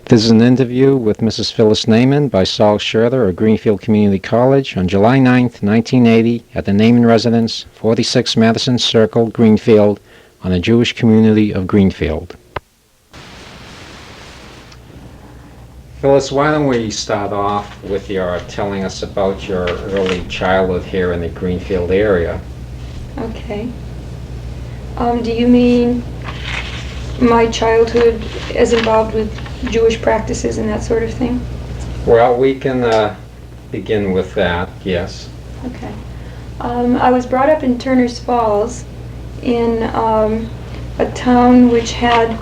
This is an interview with Mrs. Phyllis Nahman by Saul Shecter of Greenfield Community College on July 9th, 1980 at the Nahman Residence, 46 Madison Circle, Greenfield, on the Jewish community of Greenfield. Phyllis, why don't we start off with your telling us about your early childhood here in the Greenfield area? Okay. Do you mean my childhood as involved with Jewish practices and that sort of thing? Well, we can begin with that, yes. Okay. I was brought up in Turner's Falls in a town which had,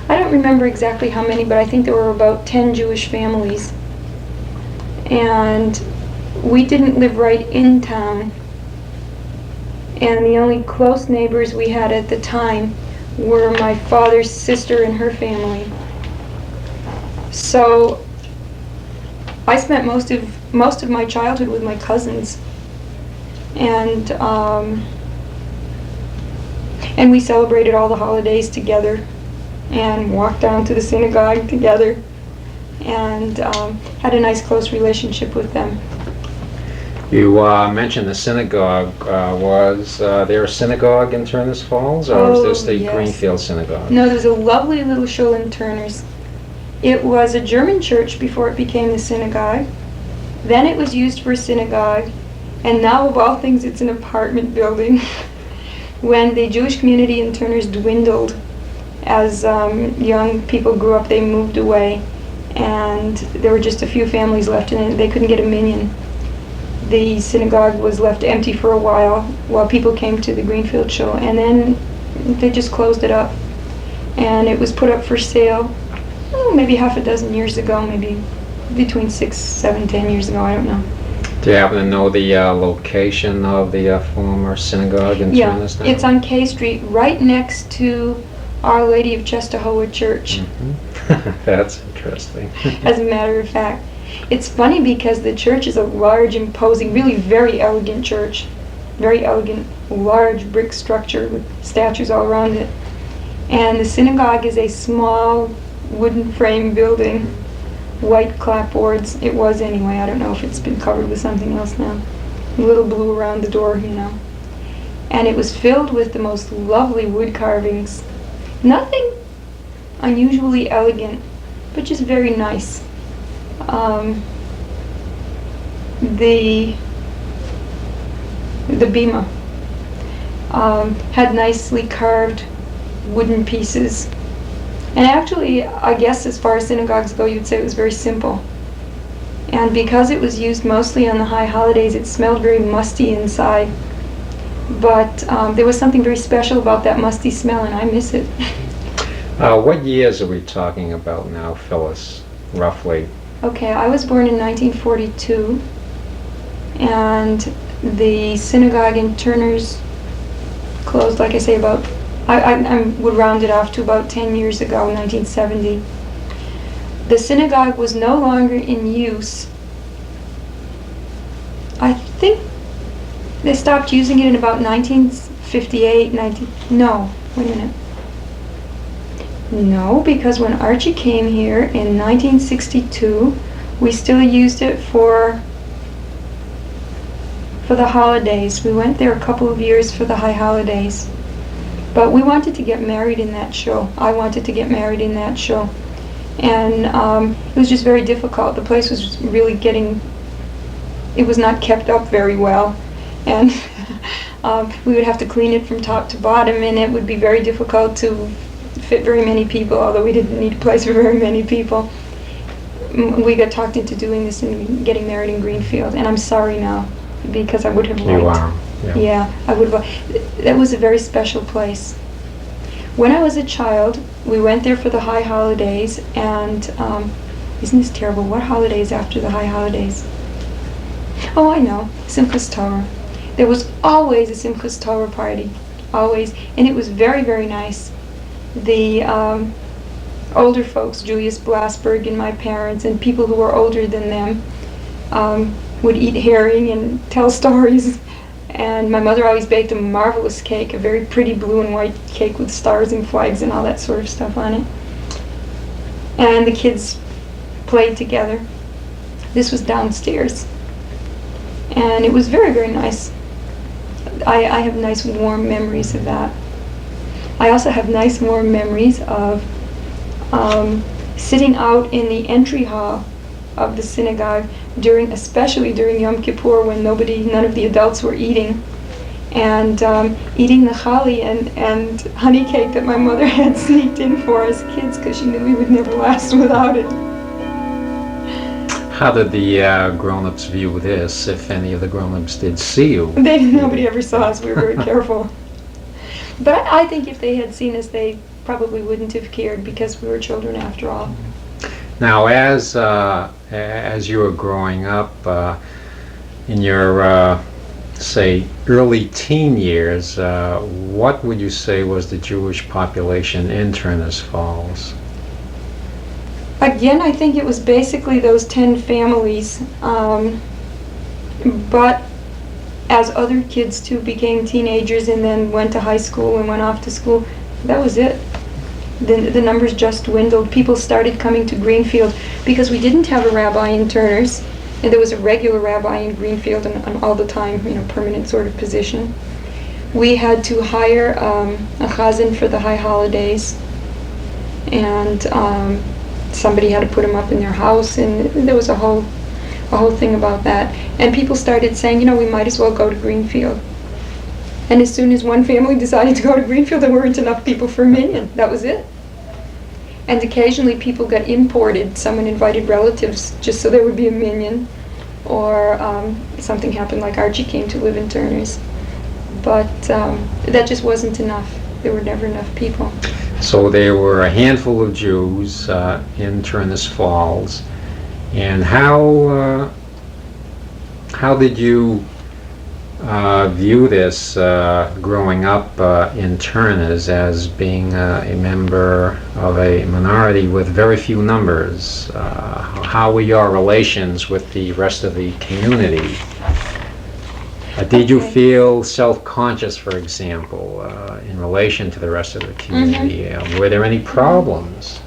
I don't remember exactly how many, but I think there were about 10 Jewish families. And we didn't live right in town. And the only close neighbors we had at the time were my father's sister and her family. So I spent most of my childhood with my cousins, and we celebrated all the holidays together, and walked down to the synagogue together, and had a nice close relationship with them. You mentioned the synagogue. Was there a synagogue in Turner's Falls, or was this the yes. Greenfield synagogue? No, there's a lovely little shul in Turner's. It was a German church before it became the synagogue. Then it was used for a synagogue, and now of all things it's an apartment building. When the Jewish community in Turner's dwindled, as young people grew up, they moved away, and there were just a few families left in it. They couldn't get a minyan. The synagogue was left empty for a while people came to the Greenfield show, and then they just closed it up. And it was put up for sale maybe half a dozen years ago, maybe between 6, 7, 10 years ago, I don't know. Do you happen to know the location of the former synagogue in Turner's? Yeah, it's on K Street, right next to Our Lady of Czestochowa Church. Mm-hmm. That's interesting. As a matter of fact. It's funny because the church is a large, imposing, really very elegant church. Very elegant, large brick structure with statues all around it. And the synagogue is a small wooden frame building, white clapboards. It was anyway. I don't know if it's been covered with something else now. A little blue around the door, you know. And it was filled with the most lovely wood carvings. Nothing unusually elegant, but just very nice. The bima had nicely carved wooden pieces. And actually, I guess as far as synagogues go, you'd say it was very simple. And because it was used mostly on the high holidays, it smelled very musty inside. But there was something very special about that musty smell, and I miss it. What years are we talking about now, Phyllis, roughly? Okay, I was born in 1942, and the synagogue in Turner's closed, like I say, about, I would round it off to about 10 years ago, 1970. The synagogue was no longer in use. I think they stopped using it in about 1958, no, wait a minute. No, because when Archie came here in 1962, we still used it for the holidays. We went there a couple of years for the high holidays. But we wanted to get married in that show. I wanted to get married in that show. And it was just very difficult. The place was really it was not kept up very well. And we would have to clean it from top to bottom, and it would be very difficult to fit very many people, although we didn't need a place for very many people. We got talked into doing this and getting married in Greenfield, and I'm sorry now, because I would have liked. You are. Yeah, I would have. That was a very special place. When I was a child, we went there for the high holidays, and isn't this terrible? What holidays after the high holidays? Oh, I know, Simchas Torah. There was always a Simchas Torah party, always, and it was very, very nice. The older folks, Julius Blasberg and my parents, and people who were older than them, would eat herring and tell stories. And my mother always baked a marvelous cake, a very pretty blue and white cake with stars and flags and all that sort of stuff on it. And the kids played together. This was downstairs. And it was very, very nice. I have nice warm memories of that. I also have nice warm memories of sitting out in the entry hall of the synagogue especially during Yom Kippur when none of the adults were eating, and eating the chali and honey cake that my mother had sneaked in for us kids because she knew we would never last without it. How did the grown-ups view this, if any of the grown-ups did see you? Nobody ever saw us. We were very careful. But I think if they had seen us, they probably wouldn't have cared because we were children after all. Now, as you were growing up, in your, say, early teen years, what would you say was the Jewish population in Turners Falls? Again, I think it was basically those 10 families, but as other kids too became teenagers and then went to high school and went off to school, that was it. The numbers just dwindled. People started coming to Greenfield because we didn't have a rabbi in Turners, and there was a regular rabbi in Greenfield and all the time, permanent sort of position. We had to hire a chazan for the high holidays, and somebody had to put him up in their house, and there was a whole thing about that. And people started saying, we might as well go to Greenfield. And as soon as one family decided to go to Greenfield, there weren't enough people for a minyan. That was it. And occasionally people got imported. Someone invited relatives just so there would be a minyan. Or something happened like Archie came to live in Turners. But that just wasn't enough. There were never enough people. So there were a handful of Jews in Turners Falls. And how did you view this growing up in Turners as being a member of a minority with very few numbers? How were your relations with the rest of the community? Did you feel self-conscious, for example, in relation to the rest of the community? Mm-hmm. Were there any problems?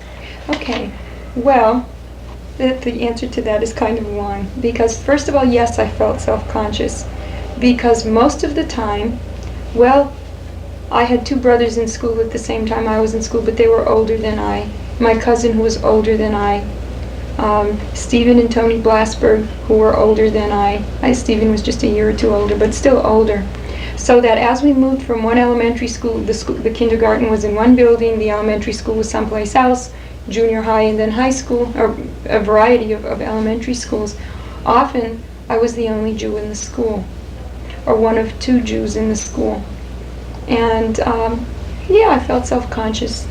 Okay, well, the answer to that is kind of long. Because first of all, yes, I felt self-conscious. Because most of the time, I had two brothers in school at the same time I was in school, but they were older than I. My cousin who was older than I. Stephen and Tony Blasberg, who were older than I. Stephen was just a year or two older, but still older. So that as we moved from one elementary school, the kindergarten was in one building, the elementary school was someplace else, junior high and then high school, or a variety of elementary schools. Often I was the only Jew in the school, or one of two Jews in the school. And I felt self-conscious.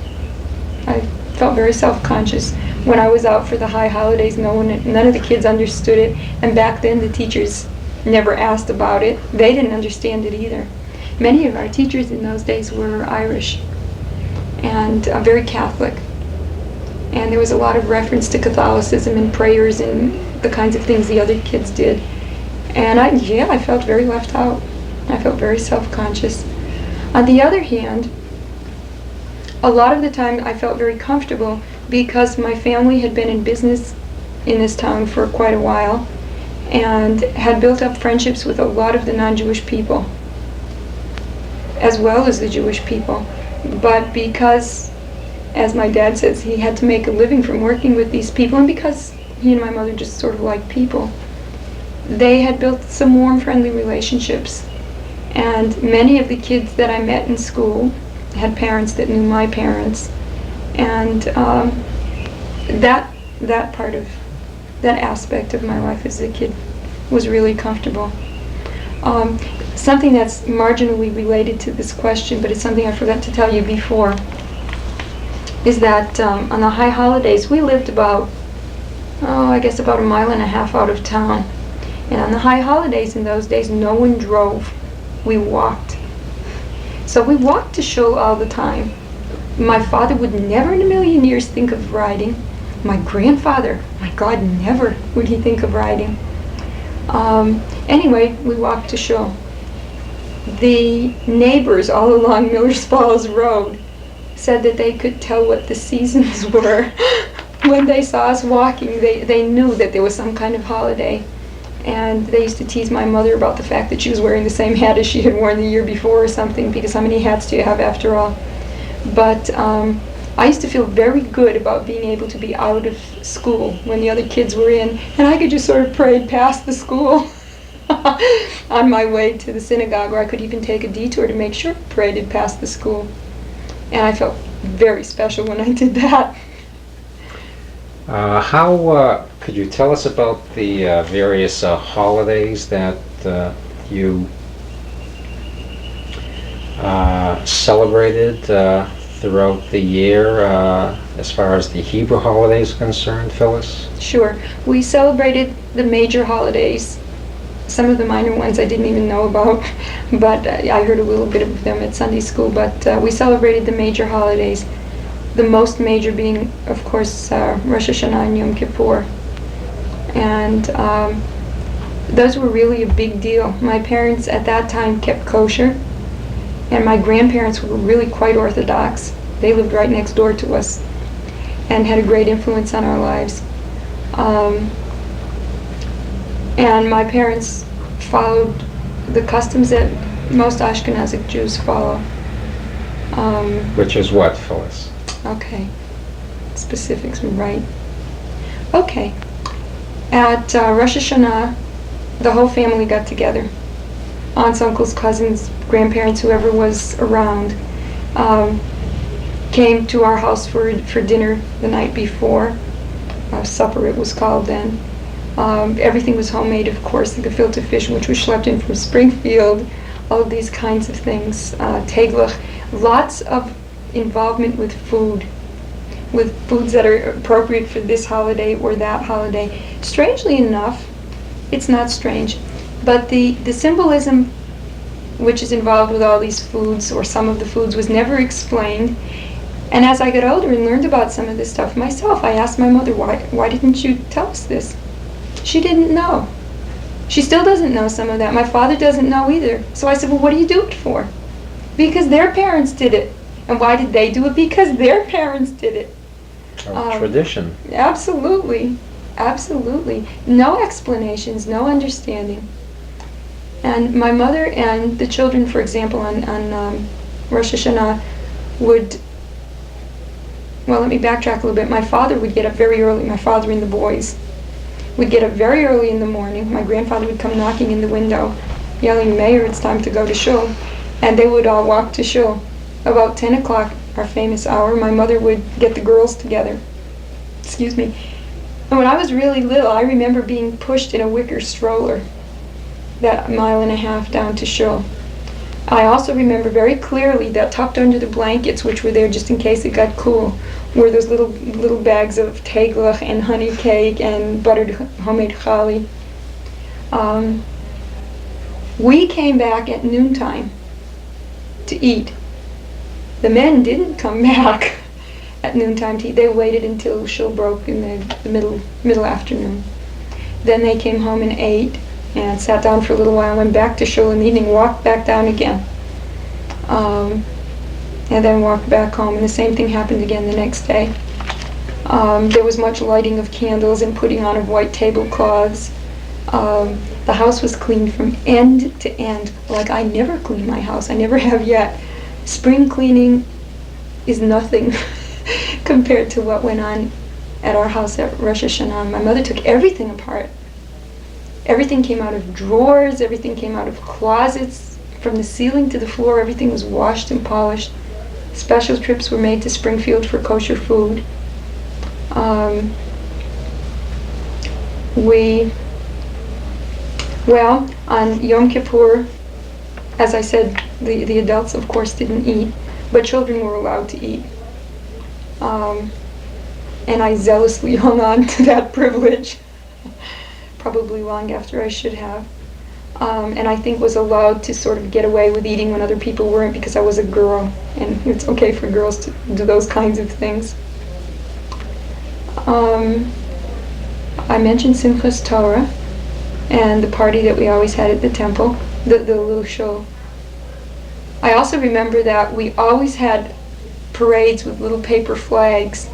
I felt very self-conscious. When I was out for the high holidays, none of the kids understood it, and back then the teachers never asked about it. They didn't understand it either. Many of our teachers in those days were Irish and very Catholic, and there was a lot of reference to Catholicism and prayers and the kinds of things the other kids did. And I felt very left out. I felt very self-conscious. On the other hand, a lot of the time I felt very comfortable because my family had been in business in this town for quite a while and had built up friendships with a lot of the non-Jewish people, as well as the Jewish people. But because, as my dad says, he had to make a living from working with these people, and because he and my mother just sort of liked people, they had built some warm, friendly relationships. And many of the kids that I met in school had parents that knew my parents. And that aspect of my life as a kid was really comfortable. Something that's marginally related to this question, but it's something I forgot to tell you before, is that on the high holidays we lived about a mile and a half out of town. And on the high holidays in those days, no one drove. We walked. So we walked to shul all the time. My father would never in a million years think of riding. My grandfather, my God, never would he think of riding. Anyway, we walked to shul. The neighbors all along Millers Falls Road said that they could tell what the seasons were when they saw us walking, they knew that there was some kind of holiday. And they used to tease my mother about the fact that she was wearing the same hat as she had worn the year before or something, because how many hats do you have after all? But I used to feel very good about being able to be out of school when the other kids were in, and I could just sort of parade past the school on my way to the synagogue, or I could even take a detour to make sure I paraded past the school. And I felt very special when I did that. How could you tell us about the various holidays that you celebrated throughout the year, as far as the Hebrew holidays are concerned, Phyllis? Sure. We celebrated the major holidays. Some of the minor ones I didn't even know about, but I heard a little bit of them at Sunday school. But we celebrated the major holidays. The most major being, of course, Rosh Hashanah and Yom Kippur. And those were really a big deal. My parents at that time kept kosher, and my grandparents were really quite Orthodox. They lived right next door to us and had a great influence on our lives. And my parents followed the customs that most Ashkenazic Jews follow. Which is what, Phyllis? Okay, specifics, right. Okay, at Rosh Hashanah, the whole family got together. Aunts, uncles, cousins, grandparents, whoever was around, came to our house for dinner the night before. Supper it was called then. Everything was homemade, of course, the gefilte fish, which was schlepped in from Springfield, all of these kinds of things. Teglach, lots of involvement with food, with foods that are appropriate for this holiday or that holiday. Strangely enough, it's not strange, but the symbolism which is involved with all these foods, or some of the foods, was never explained. And as I got older and learned about some of this stuff myself, I asked my mother, why didn't you tell us this? She didn't know. She still doesn't know some of that. My father doesn't know either. So I said, well, what do you do it for? Because their parents did it. And why did they do it? Because their parents did it. Tradition. Absolutely. Absolutely. No explanations, no understanding. And my mother and the children, for example, on Rosh Hashanah would, well, let me backtrack a little bit. My father would get up very early, my father and the boys would get up very early in the morning. My grandfather would come knocking in the window, yelling, Mayor, it's time to go to shul. And they would all walk to shul. About 10 o'clock, our famous hour, my mother would get the girls together. Excuse me. And when I was really little, I remember being pushed in a wicker stroller that mile and a half down to shul. I also remember very clearly that tucked under the blankets, which were there just in case it got cool, were those little bags of teglach and honey cake and buttered homemade chali. We came back at noontime to eat. The men didn't come back at noontime to eat. They waited until shul broke in the middle afternoon. Then they came home and ate and sat down for a little while, went back to shul in the evening, walked back down again, and then walked back home. And the same thing happened again the next day. There was much lighting of candles and putting on of white tablecloths. The house was cleaned from end to end, like I never clean my house. I never have yet. Spring cleaning is nothing compared to what went on at our house at Rosh Hashanah. My mother took everything apart. Everything came out of drawers, everything came out of closets, from the ceiling to the floor, everything was washed and polished. Special trips were made to Springfield for kosher food. On Yom Kippur, as I said, the adults, of course, didn't eat, but children were allowed to eat. And I zealously hung on to that privilege, probably long after I should have. And I think was allowed to sort of get away with eating when other people weren't, because I was a girl, and it's okay for girls to do those kinds of things. I mentioned Simchas Torah and the party that we always had at the temple, the little show. I also remember that we always had parades with little paper flags.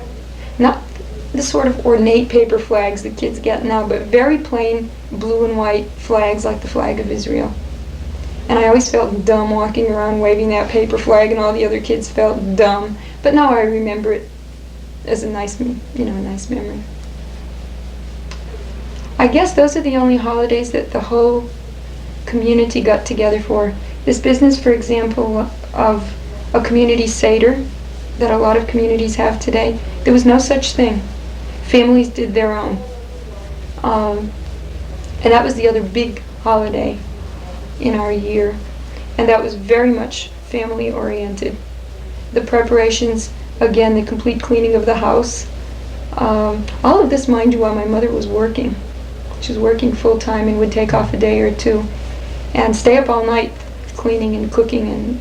Not the sort of ornate paper flags the kids get now, but very plain blue and white flags like the flag of Israel. And I always felt dumb walking around waving that paper flag, and all the other kids felt dumb. But now I remember it as a nice, a nice memory. I guess those are the only holidays that the whole community got together for. This business, for example, of a community Seder that a lot of communities have today, there was no such thing. Families did their own. And that was the other big holiday in our year. And that was very much family oriented. The preparations, again, the complete cleaning of the house. All of this, mind you, while my mother was working. She was working full time and would take off a day or two and stay up all night cleaning and cooking and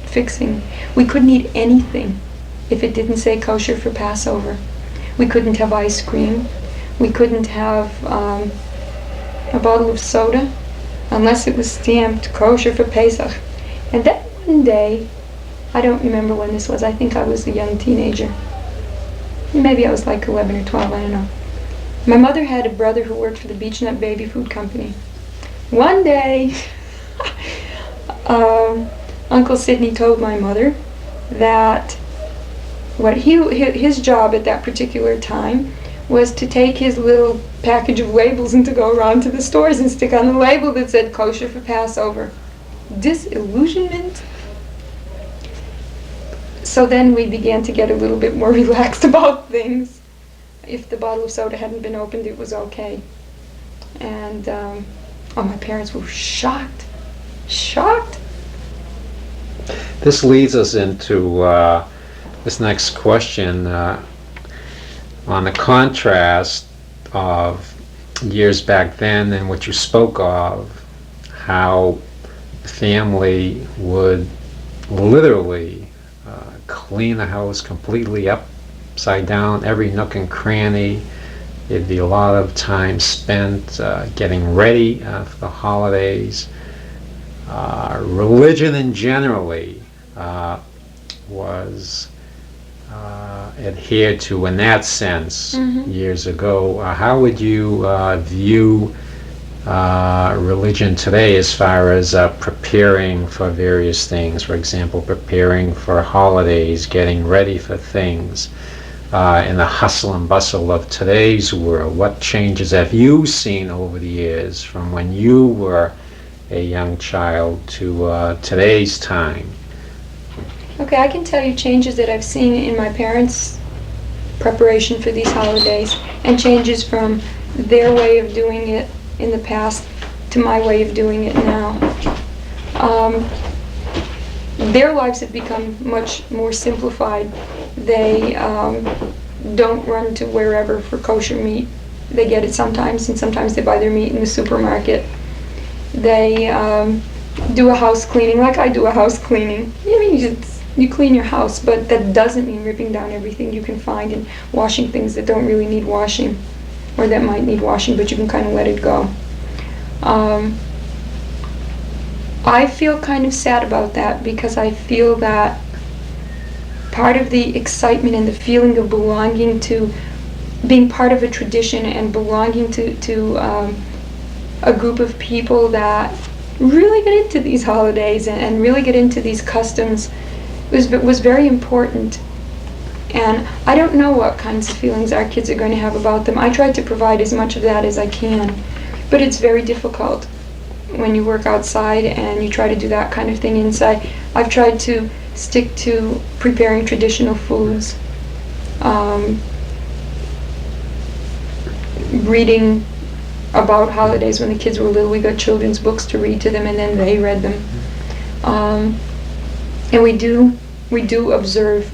fixing. We couldn't eat anything if it didn't say kosher for Passover. We couldn't have ice cream. We couldn't have a bottle of soda unless it was stamped kosher for Pesach. And then one day, I don't remember when this was, I think I was a young teenager. Maybe I was like 11 or 12, I don't know. My mother had a brother who worked for the Beech Nut Baby Food Company. One day, Uncle Sidney told my mother that his job at that particular time was to take his little package of labels and to go around to the stores and stick on the label that said kosher for Passover. Disillusionment. So then we began to get a little bit more relaxed about things. If the bottle of soda hadn't been opened, it was okay. And my parents were shocked. This leads us into this next question on the contrast of years back then and what you spoke of, how the family would literally clean the house completely upside down, every nook and cranny. There'd be a lot of time spent getting ready for the holidays. Religion in generally was adhered to in that sense years ago. How would you view religion today as far as preparing for various things? For example, preparing for holidays, getting ready for things. In the hustle and bustle of today's world, what changes have you seen over the years from when you were a young child to today's time? Okay, I can tell you changes that I've seen in my parents' preparation for these holidays, and changes from their way of doing it in the past to my way of doing it now. Their lives have become much more simplified. They don't run to wherever for kosher meat. They get it sometimes, and sometimes they buy their meat in the supermarket. They do a house cleaning like I do a house cleaning. I mean, you clean your house, but that doesn't mean ripping down everything you can find and washing things that don't really need washing, or that might need washing, but you can kind of let it go. I feel kind of sad about that, because I feel that part of the excitement and the feeling of belonging to, being part of a tradition and belonging to a group of people that really get into these holidays and really get into these customs was very important. And I don't know what kinds of feelings our kids are going to have about them. I try to provide as much of that as I can, but it's very difficult when you work outside and you try to do that kind of thing inside. I've tried to stick to preparing traditional foods, reading about holidays. When the kids were little, we got children's books to read to them, and then they read them. And we do observe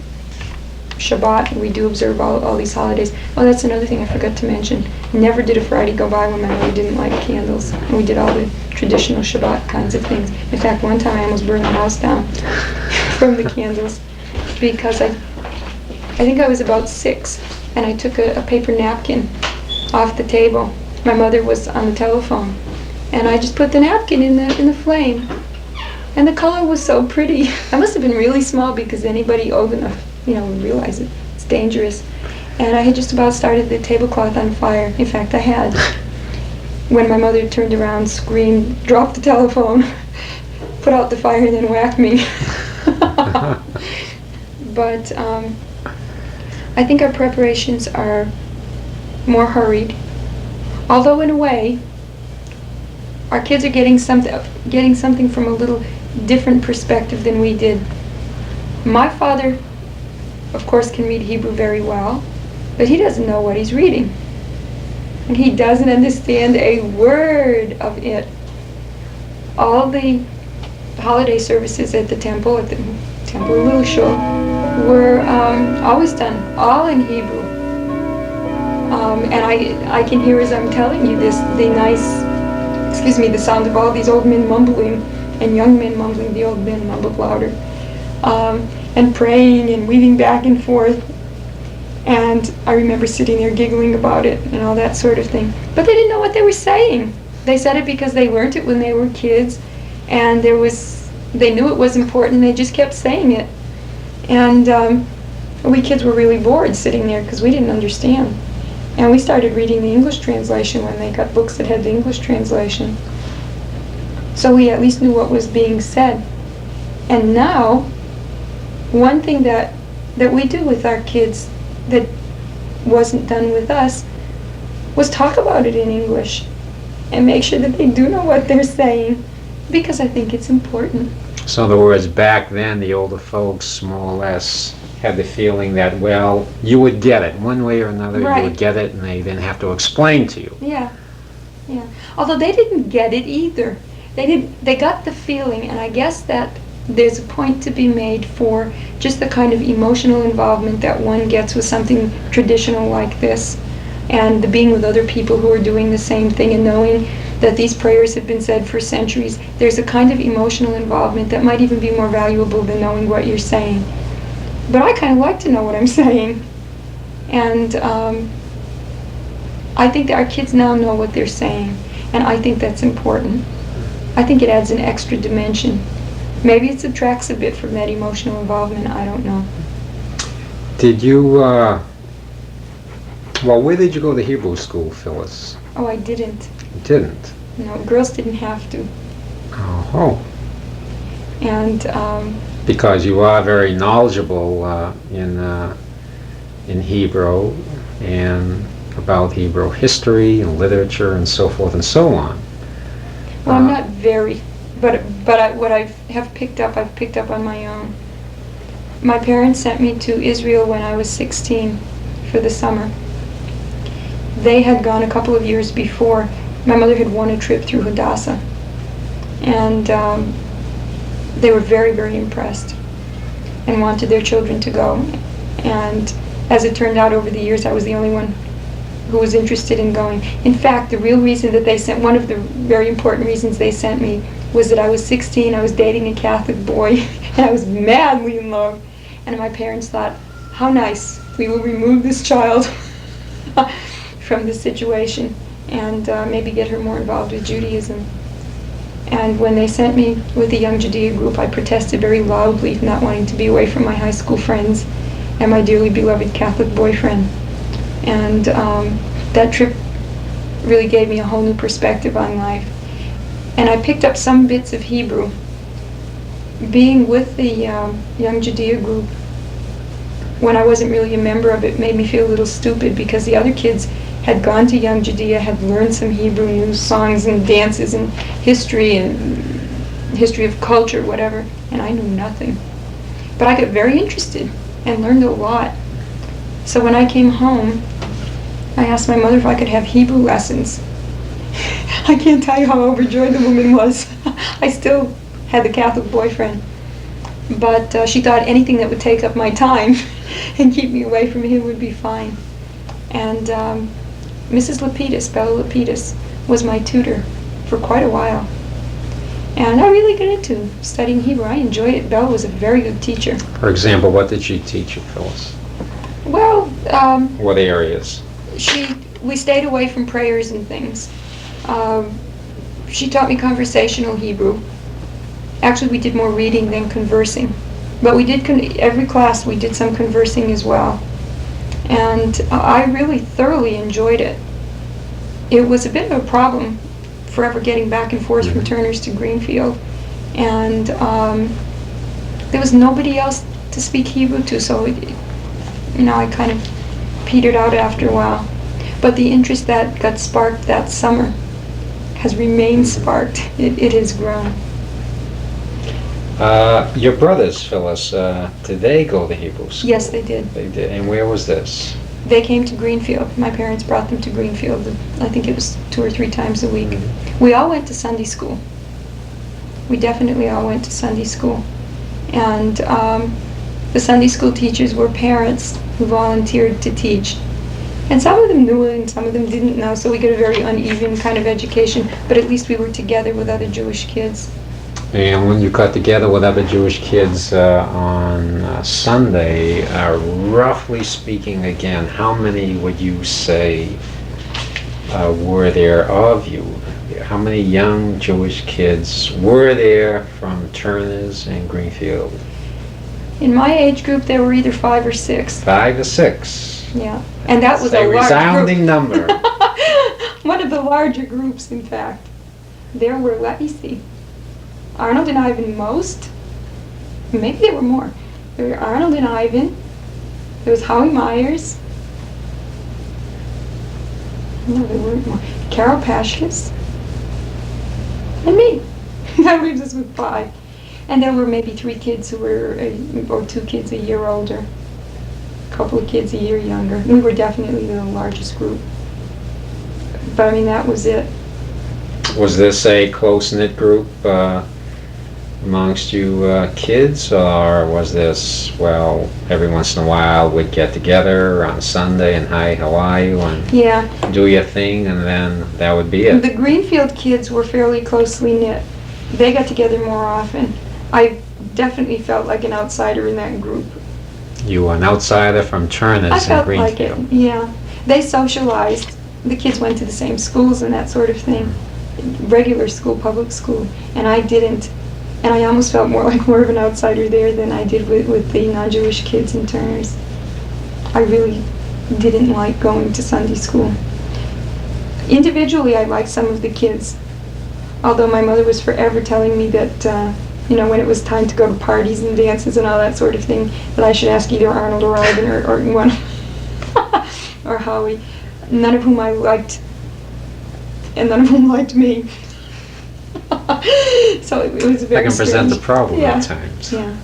Shabbat. We do observe all these holidays. Oh, that's another thing I forgot to mention. Never did a Friday go by when my mother didn't light candles. And we did all the traditional Shabbat kinds of things. In fact, one time I almost burned the house down from the candles, because I think I was about 6, and I took a paper napkin off the table. My mother was on the telephone, and I just put the napkin in the flame, and the color was so pretty. I must have been really small, because anybody old enough, would realize it's dangerous. And I had just about started the tablecloth on fire. In fact, I had. When my mother turned around, screamed, dropped the telephone, put out the fire, and then whacked me. But I think our preparations are more hurried. Although in a way, our kids are getting something from a little different perspective than we did. My father, of course, can read Hebrew very well, but he doesn't know what he's reading. And he doesn't understand a word of it. All the holiday services at the temple in Little Shul, were always done, all in Hebrew. And I can hear as I'm telling you this, the sound of all these old men mumbling, and young men mumbling. The old men mumbled louder. And praying and weaving back and forth. And I remember sitting there giggling about it and all that sort of thing. But they didn't know what they were saying. They said it because they learned it when they were kids, and they knew it was important, and they just kept saying it. And we kids were really bored sitting there because we didn't understand. And we started reading the English translation when they got books that had the English translation. So we at least knew what was being said. And now, one thing that we do with our kids that wasn't done with us was talk about it in English and make sure that they do know what they're saying, because I think it's important. So in other words, back then, the older folks more or less had the feeling that, well, you would get it one way or another. Right. You would get it, and they didn't have to explain to you. Yeah. Although they didn't get it either. They got the feeling, and I guess that there's a point to be made for just the kind of emotional involvement that one gets with something traditional like this, and the being with other people who are doing the same thing and knowing that these prayers have been said for centuries. There's a kind of emotional involvement that might even be more valuable than knowing what you're saying. But I kind of like to know what I'm saying. And I think that our kids now know what they're saying, and I think that's important. I think it adds an extra dimension. Maybe it subtracts a bit from that emotional involvement, I don't know. Did you, where did you go to Hebrew school, Phyllis? Oh, I didn't. You didn't? No, girls didn't have to. Oh. And because you are very knowledgeable in Hebrew and about Hebrew history and literature and so forth and so on. Well, I'm not very, but what I have picked up, I've picked up on my own. My parents sent me to Israel when I was 16 for the summer. They had gone a couple of years before. My mother had won a trip through Hadassah, and they were very, very impressed and wanted their children to go. And as it turned out, over the years, I was the only one who was interested in going. In fact, the real reason that they sent, one of the very important reasons they sent me, was that I was 16, I was dating a Catholic boy, and I was madly in love. And my parents thought, how nice, we will remove this child from the situation and maybe get her more involved with Judaism. And when they sent me with the Young Judea group, I protested very loudly, not wanting to be away from my high school friends and my dearly beloved Catholic boyfriend. And that trip really gave me a whole new perspective on life. And I picked up some bits of Hebrew. Being with the Young Judea group, when I wasn't really a member of it, made me feel a little stupid, because the other kids had gone to Young Judea, had learned some Hebrew, knew songs and dances and history of culture, whatever, and I knew nothing. But I got very interested and learned a lot. So when I came home, I asked my mother if I could have Hebrew lessons. I can't tell you how overjoyed the woman was. I still had the Catholic boyfriend, but she thought anything that would take up my time and keep me away from him would be fine. And Mrs. Lapidus, Bella Lapidus, was my tutor for quite a while. And I really got into studying Hebrew. I enjoyed it. Bella was a very good teacher. For example, what did she teach you, Phyllis? Well, what areas? We stayed away from prayers and things. She taught me conversational Hebrew. Actually, we did more reading than conversing. But we did, every class we did some conversing as well. And I really thoroughly enjoyed it. It was a bit of a problem forever getting back and forth from Turner's to Greenfield. And there was nobody else to speak Hebrew to, so I kind of petered out after a while. But the interest that got sparked that summer has remained sparked. It has grown. Your brothers, Phyllis, did they go to Hebrew school? Yes, they did. They did. And where was this? They came to Greenfield. My parents brought them to Greenfield. I think it was 2 or 3 times a week. We all went to Sunday school. We definitely all went to Sunday school. And the Sunday school teachers were parents who volunteered to teach. And some of them knew it and some of them didn't know, so we got a very uneven kind of education, but at least we were together with other Jewish kids. And when you got together with other Jewish kids on Sunday, roughly speaking again, how many would you say were there of you? How many young Jewish kids were there from Turner's and Greenfield? In my age group, there were either 5 or 6. 5 to 6. Yeah, and that was a large resounding group. number. One of the larger groups, in fact. There were, let me see, Arnold and Ivan most. Maybe there were more. There were Arnold and Ivan. There was Howie Myers. No, there weren't more. Carol Pashkas. And me. That leaves us with 5. And there were maybe 3 kids who were, or 2 kids a year older. A couple of kids a year younger. We were definitely the largest group. But I mean, that was it. Was this a close-knit group amongst you kids, or was this, well, every once in a while we'd get together on Sunday and hi, how are you, and do your thing, and then that would be it? The Greenfield kids were fairly closely knit. They got together more often. I definitely felt like an outsider in that group. You were an outsider from Turner's and Greenfield. I felt like it, yeah. They socialized. The kids went to the same schools and that sort of thing. Regular school, public school. And I didn't. And I almost felt more of an outsider there than I did with the non-Jewish kids in Turner's. I really didn't like going to Sunday school. Individually, I liked some of the kids. Although my mother was forever telling me that when it was time to go to parties and dances and all that sort of thing, that I should ask either Arnold or Ivan or one or Howie, none of whom I liked, and none of whom liked me. So it was very I can present strange. the problem Yeah. at times. Yeah.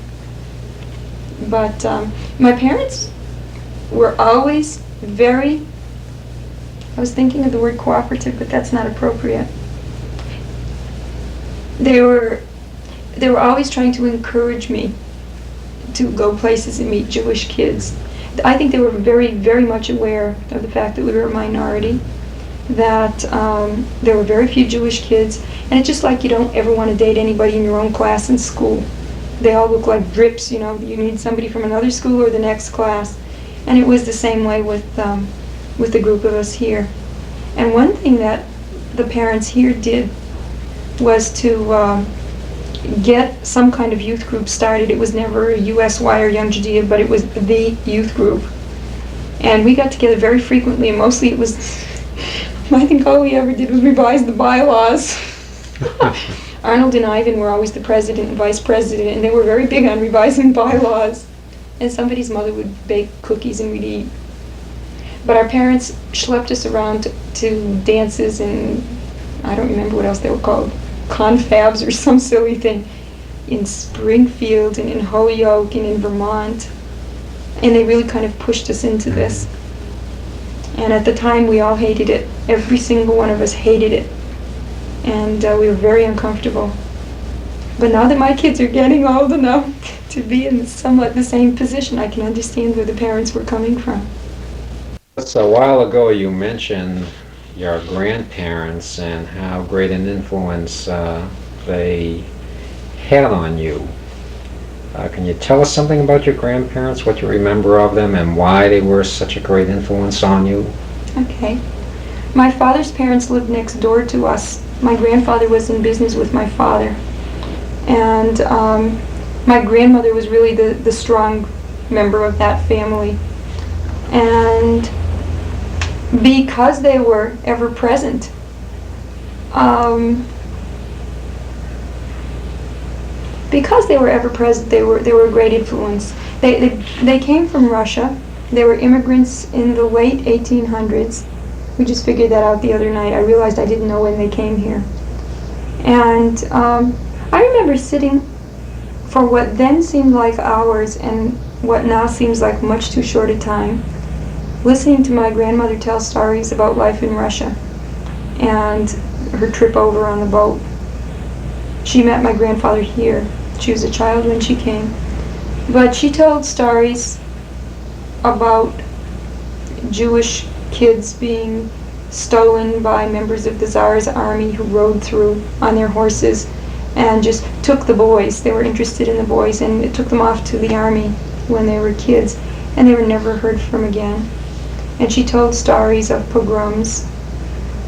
But my parents were always very, I was thinking of the word cooperative, but that's not appropriate. They were always trying to encourage me to go places and meet Jewish kids. I think they were very, very much aware of the fact that we were a minority, that there were very few Jewish kids, and it's just like you don't ever want to date anybody in your own class in school. They all look like drips, you need somebody from another school or the next class. And it was the same way with the group of us here. And one thing that the parents here did was to get some kind of youth group started. It was never a USY or Young Judea, but it was the youth group. And we got together very frequently, and mostly it was, I think all we ever did was revise the bylaws. Arnold and Ivan were always the president and vice president, and they were very big on revising bylaws. And somebody's mother would bake cookies and we'd eat. But our parents schlepped us around to dances, and I don't remember what else they were called, confabs or some silly thing, in Springfield and in Holyoke and in Vermont. And they really kind of pushed us into this. And at the time we all hated it. Every single one of us hated it. And we were very uncomfortable. But now that my kids are getting old enough to be in somewhat the same position, I can understand where the parents were coming from. So a while ago you mentioned your grandparents and how great an influence they had on you. Can you tell us something about your grandparents, what you remember of them, and why they were such a great influence on you? Okay. My father's parents lived next door to us. My grandfather was in business with my father. And my grandmother was really the strong member of that family. And because they were ever present, they were a great influence. They came from Russia. They were immigrants in the late 1800s. We just figured that out the other night. I realized I didn't know when they came here. And I remember sitting for what then seemed like hours and what now seems like much too short a time, listening to my grandmother tell stories about life in Russia and her trip over on the boat. She met my grandfather here. She was a child when she came. But she told stories about Jewish kids being stolen by members of the Tsar's army who rode through on their horses and just took the boys. They were interested in the boys, and it took them off to the army when they were kids, and they were never heard from again. And she told stories of pogroms,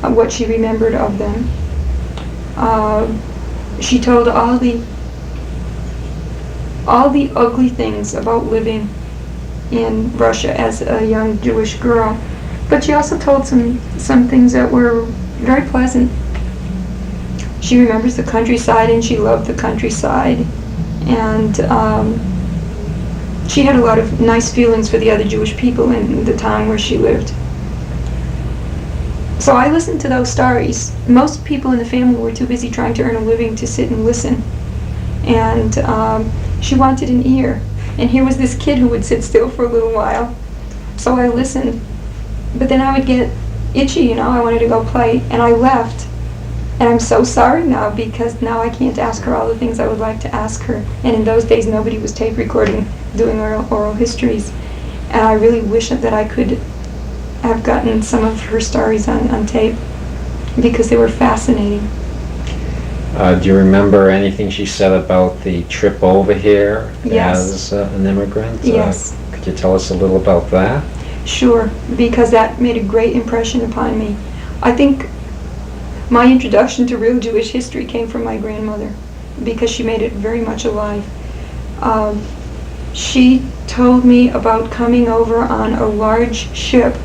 of what she remembered of them. She told all the ugly things about living in Russia as a young Jewish girl. But she also told some things that were very pleasant. She remembers the countryside, and she loved the countryside. And she had a lot of nice feelings for the other Jewish people in the town where she lived. So I listened to those stories. Most people in the family were too busy trying to earn a living to sit and listen. And she wanted an ear. And here was this kid who would sit still for a little while. So I listened. But then I would get itchy, I wanted to go play. And I left. And I'm so sorry now, because now I can't ask her all the things I would like to ask her. And in those days, nobody was tape recording, doing oral histories. And I really wish that I could have gotten some of her stories on tape, because they were fascinating. Do you remember anything she said about the trip over here Yes. as an immigrant? Yes. Could you tell us a little about that? Sure, because that made a great impression upon me. I think my introduction to real Jewish history came from my grandmother, because she made it very much alive. She told me about coming over on a large ship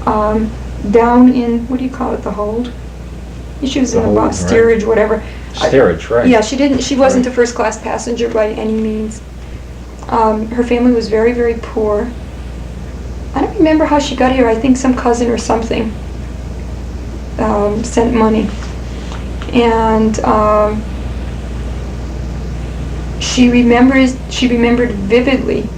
down in, what do you call it, the hold? She was in the box, steerage, whatever. Steerage, right. Yeah, she wasn't a first class passenger by any means. Her family was very, very poor. I don't remember how she got here. I think some cousin or something sent money. And she remembered vividly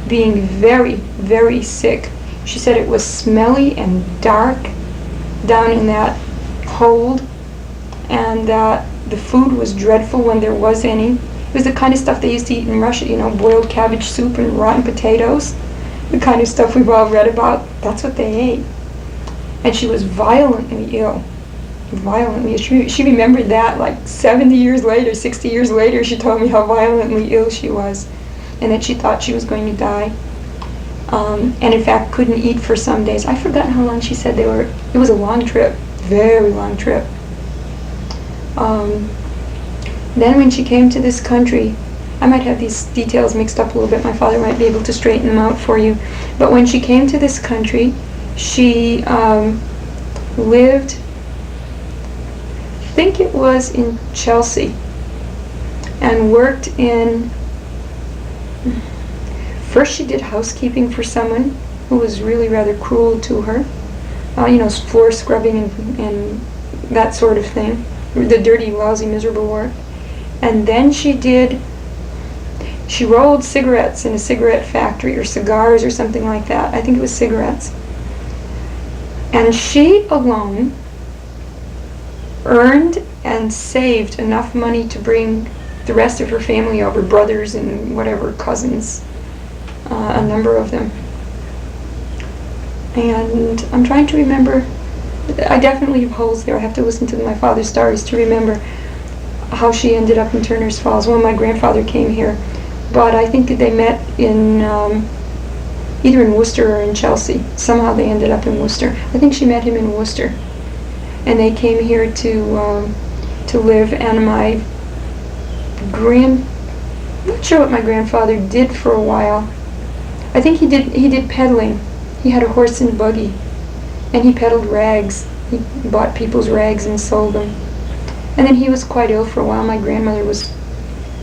being very, very sick. She said it was smelly and dark down in that hold, and that the food was dreadful when there was any. It was the kind of stuff they used to eat in Russia, boiled cabbage soup and rotten potatoes. The kind of stuff we've all read about, that's what they ate. And she was violently ill. Violently. She remembered that like 70 years later, 60 years later, she told me how violently ill she was, and that she thought she was going to die. And in fact couldn't eat for some days. I've forgotten how long she said they were. It was a long trip, very long trip. Then when she came to this country, I might have these details mixed up a little bit. My father might be able to straighten them out for you. But when she came to this country, she lived, I think it was in Chelsea, and worked in, first she did housekeeping for someone who was really rather cruel to her. Floor scrubbing and that sort of thing. The dirty, lousy, miserable work. And then she rolled cigarettes in a cigarette factory, or cigars or something like that. I think it was cigarettes. And she alone earned and saved enough money to bring the rest of her family over, brothers and whatever, cousins, a number of them. And I'm trying to remember, I definitely have holes there. I have to listen to my father's stories to remember how she ended up in Turner's Falls. Well, my grandfather came here, but I think they met in either in Worcester or in Chelsea. Somehow they ended up in Worcester. I think she met him in Worcester, and they came here to live. And I'm not sure what my grandfather did for a while. I think he did peddling. He had a horse and buggy, and he peddled rags. He bought people's rags and sold them. And then he was quite ill for a while. My grandmother was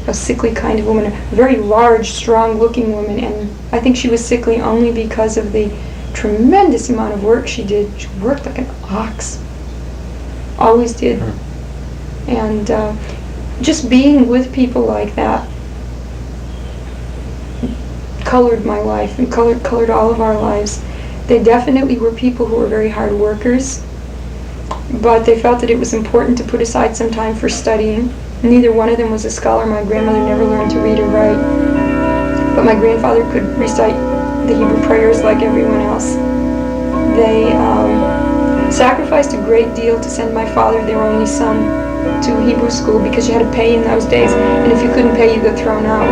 a sickly kind of woman, a very large, strong-looking woman, and I think she was sickly only because of the tremendous amount of work she did. She worked like an ox. Always did. And just being with people like that colored my life and colored all of our lives. They definitely were people who were very hard workers, but they felt that it was important to put aside some time for studying. Neither one of them was a scholar. My grandmother never learned to read or write, but my grandfather could recite the Hebrew prayers like everyone else. They sacrificed a great deal to send my father, their only son, to Hebrew school because you had to pay in those days, and if you couldn't pay, you got thrown out.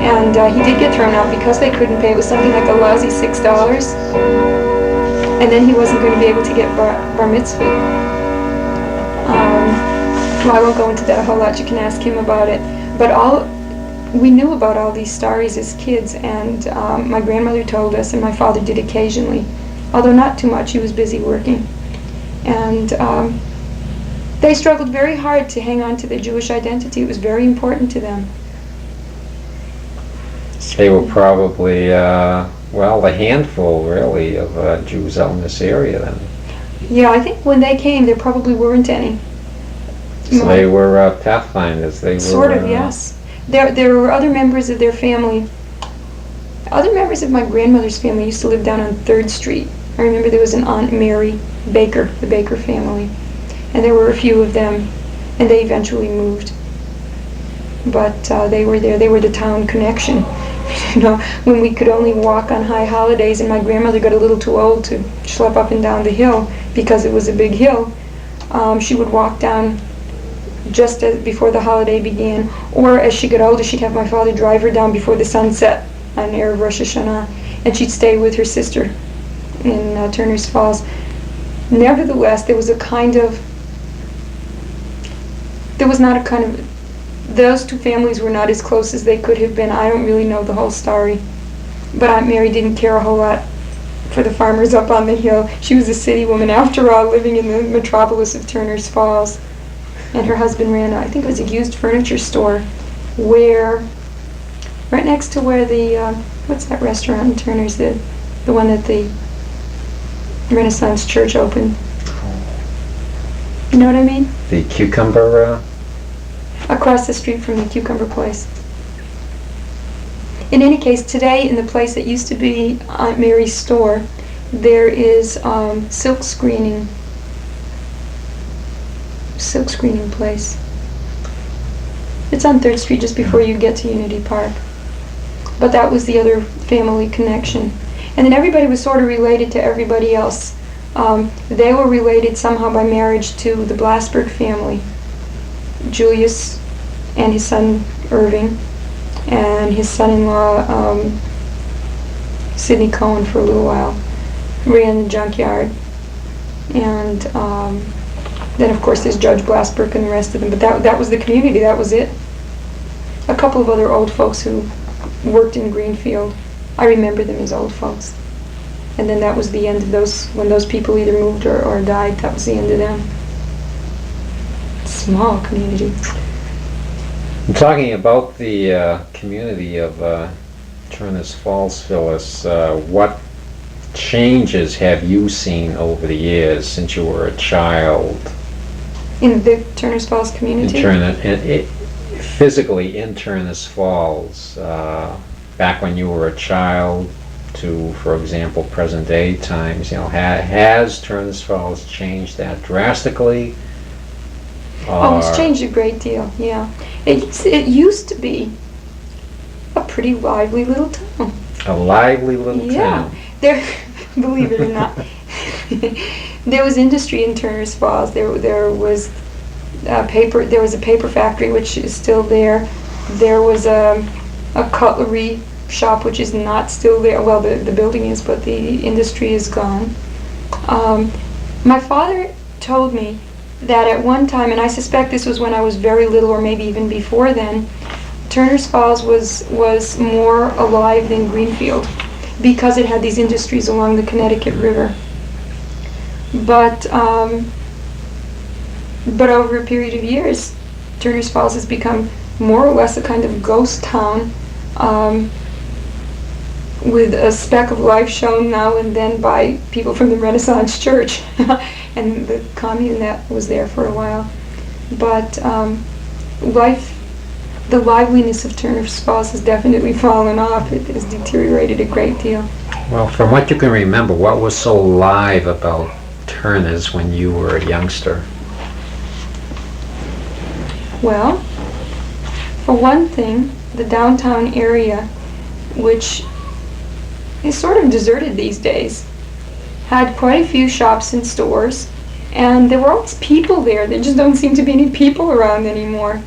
And he did get thrown out because they couldn't pay. It was something like a lousy $6, and then he wasn't going to be able to get bar mitzvah. Well, I won't go into that a whole lot. You can ask him about it. But we knew about all these stories as kids, and my grandmother told us, and my father did occasionally, although not too much. He was busy working. And they struggled very hard to hang on to their Jewish identity. It was very important to them. They were probably, well, a handful, really, of Jews out in this area then. Yeah, I think when they came, there probably weren't any. So they were pathfinders. They were sort of, yes. There were other members of their family. Other members of my grandmother's family used to live down on 3rd Street. I remember there was an Aunt Mary Baker, the Baker family, and there were a few of them, and they eventually moved. But they were there. They were the town connection. You know, when we could only walk on high holidays, and my grandmother got a little too old to schlep up and down the hill because it was a big hill, she would walk down just before the holiday began, or as she got older, she'd have my father drive her down before the sun set on Erev Rosh Hashanah, and she'd stay with her sister in Turner's Falls. Nevertheless, there was not a kind of, those two families were not as close as they could have been. I don't really know the whole story, but Aunt Mary didn't care a whole lot for the farmers up on the hill. She was a city woman, after all, living in the metropolis of Turner's Falls. And her husband ran, I think it was a used furniture store, right next to where the, what's that restaurant in Turner's, the one that the Renaissance Church opened. You know what I mean? The Cucumber? Across the street from the Cucumber place. In any case, today in the place that used to be Aunt Mary's store, there is silk screening place. It's on 3rd Street just before you get to Unity Park. But that was the other family connection. And then everybody was sort of related to everybody else. They were related somehow by marriage to the Blasberg family. Julius and his son Irving, and his son-in-law Sidney Cohen for a little while ran the junkyard. And then of course there's Judge Blasberg and the rest of them, but that was the community, that was it. A couple of other old folks who worked in Greenfield, I remember them as old folks. And then that was the end of those, when those people either moved or died, that was the end of them. Small community. I'm talking about the community of Turner's Falls, Phyllis. What changes have you seen over the years since you were a child? In the Turner's Falls community? Physically in Turner's Falls, back when you were a child to, for example, present day times, you know, has Turner's Falls changed that drastically? Oh, it's changed a great deal, yeah. It used to be a pretty lively little town. A lively little town? There, believe it or not, there was industry in Turner's Falls. There was a paper factory, which is still there. There was a cutlery shop, which is not still there. Well, the building is, but the industry is gone. My father told me that at one time, and I suspect this was when I was very little, or maybe even before then, Turner's Falls was more alive than Greenfield. because it had these industries along the Connecticut River. But over a period of years, Turners Falls has become more or less a kind of ghost town, with a speck of life shown now and then by people from the Renaissance Church and the commune that was there for a while. But the liveliness of Turners Falls has definitely fallen off. It has deteriorated a great deal. Well, from what you can remember, what was so live about Turners when you were a youngster? Well, for one thing, the downtown area, which is sort of deserted these days, had quite a few shops and stores, and there were always people there. There just don't seem to be any people around anymore.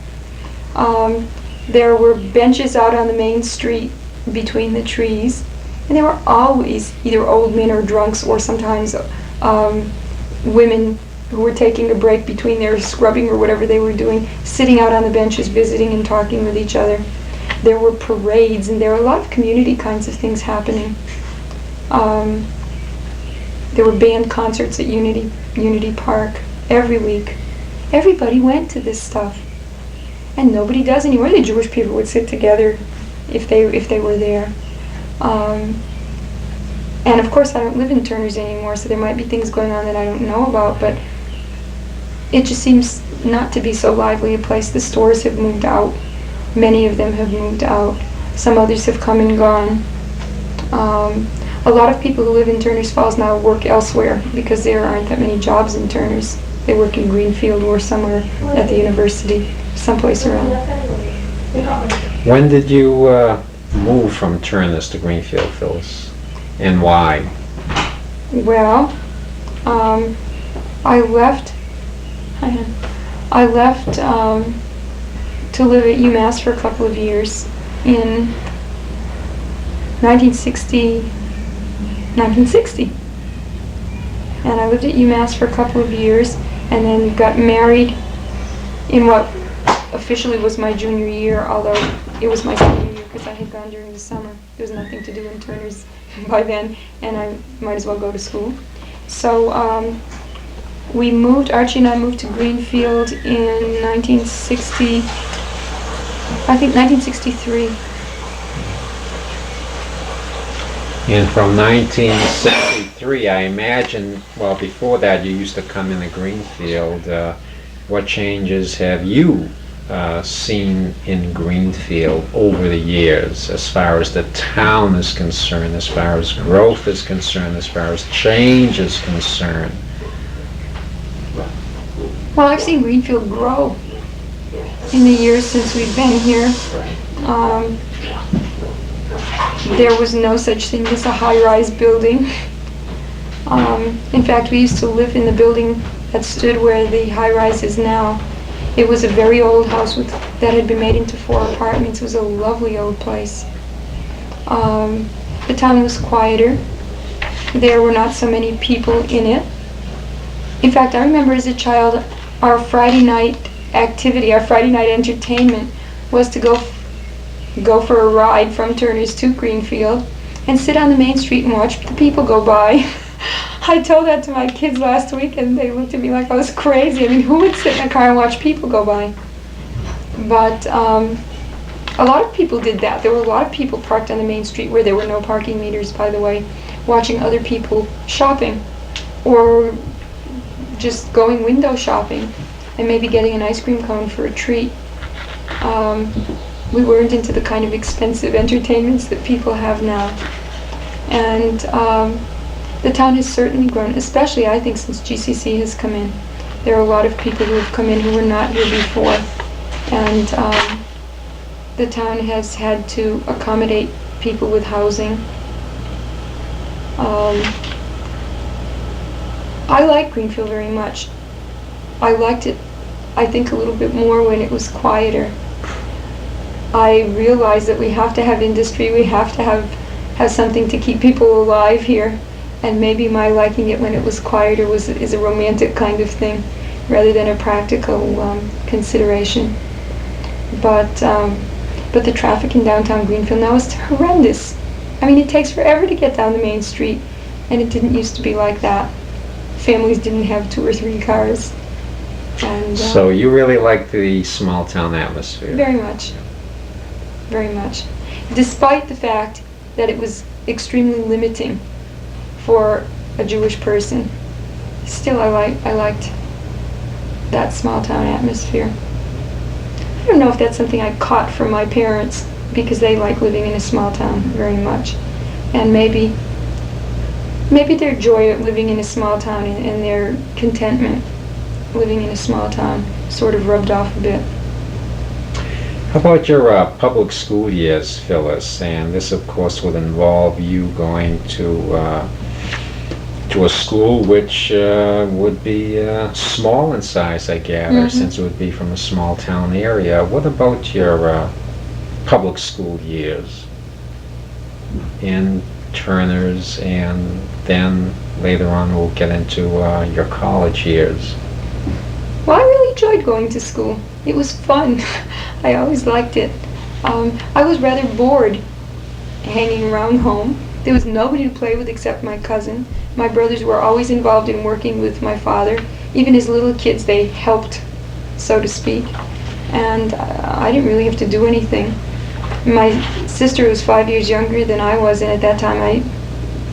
There were benches out on the main street between the trees, and there were always either old men or drunks, or sometimes women who were taking a break between their scrubbing or whatever they were doing, sitting out on the benches, visiting and talking with each other. There were parades, and there were a lot of community kinds of things happening. There were band concerts at Unity Park every week. Everybody went to this stuff, and nobody does anymore. The Jewish people would sit together if they were there. And of course, I don't live in Turners anymore, so there might be things going on that I don't know about, but it just seems not to be so lively a place. The stores have moved out. Many of them have moved out. Some others have come and gone. A lot of people who live in Turners Falls now work elsewhere because there aren't that many jobs in Turners. They work in Greenfield or somewhere at the university, someplace around. When did you move from Turners to Greenfield, Phyllis, and why? Well, I left to live at UMass for a couple of years in 1960. And I lived at UMass for a couple of years, and then got married in what officially was my junior year, although it was my senior year because I had gone during the summer. There was nothing to do in Turners by then, and I might as well go to school. So Archie and I moved to Greenfield in 1963. And from 1963, I imagine, well, before that you used to come into Greenfield. What changes have you seen in Greenfield over the years, as far as the town is concerned, as far as growth is concerned, as far as change is concerned? Well, I've seen Greenfield grow in the years since we've been here. There was no such thing as a high-rise building. In fact, we used to live in the building that stood where the high-rise is now. It was a very old house that had been made into 4 apartments. It was a lovely old place. The town was quieter. There were not so many people in it. In fact, I remember as a child, our Friday night activity, our Friday night entertainment was to go for a ride from Turners to Greenfield and sit on the main street and watch the people go by. I told that to my kids last week, and they looked at me like I was crazy. I mean, who would sit in a car and watch people go by? But a lot of people did that. There were a lot of people parked on the main street where there were no parking meters, by the way, watching other people shopping, or just going window shopping and maybe getting an ice cream cone for a treat. We weren't into the kind of expensive entertainments that people have now. And the town has certainly grown, especially I think since GCC has come in. There are a lot of people who have come in who were not here before. And the town has had to accommodate people with housing. I like Greenfield very much. I liked it, I think, a little bit more when it was quieter. I realized that we have to have industry, we have to have something to keep people alive here, and maybe my liking it when it was quieter is a romantic kind of thing rather than a practical consideration. But the traffic in downtown Greenfield now is horrendous. I mean, it takes forever to get down the main street, and it didn't used to be like that. Families didn't have 2 or 3 cars. And So you really like the small town atmosphere? very much. Very much. Despite the fact that it was extremely limiting for a Jewish person, still I liked that small town atmosphere. I don't know if that's something I caught from my parents, because they like living in a small town very much. And maybe their joy at living in a small town and their contentment living in a small town sort of rubbed off a bit. How about your public school years, Phyllis? And this, of course, would involve you going to a school which would be small in size, I gather, since it would be from a small town area. What about your public school years in Turner's, and then later on we'll get into your college years? Well, I really enjoyed going to school. It was fun. I always liked it. I was rather bored hanging around home. There was nobody to play with except my cousin. My brothers were always involved in working with my father. Even as little kids, they helped, so to speak. And I didn't really have to do anything. My sister was 5 years younger than I was, and at that time I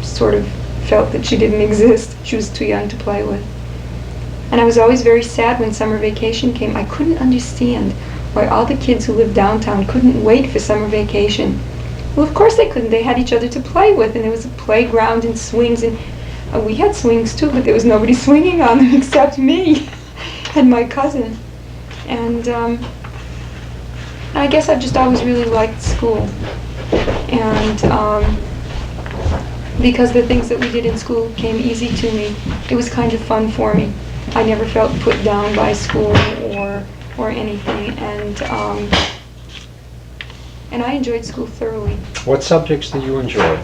sort of felt that she didn't exist. She was too young to play with. And I was always very sad when summer vacation came. I couldn't understand why all the kids who lived downtown couldn't wait for summer vacation. Well, of course they couldn't. They had each other to play with, and there was a playground and swings, and we had swings too, but there was nobody swinging on them except me and my cousin. And I guess I've just always really liked school. And because the things that we did in school came easy to me, it was kind of fun for me. I never felt put down by school or anything, and I enjoyed school thoroughly. What subjects did you enjoy?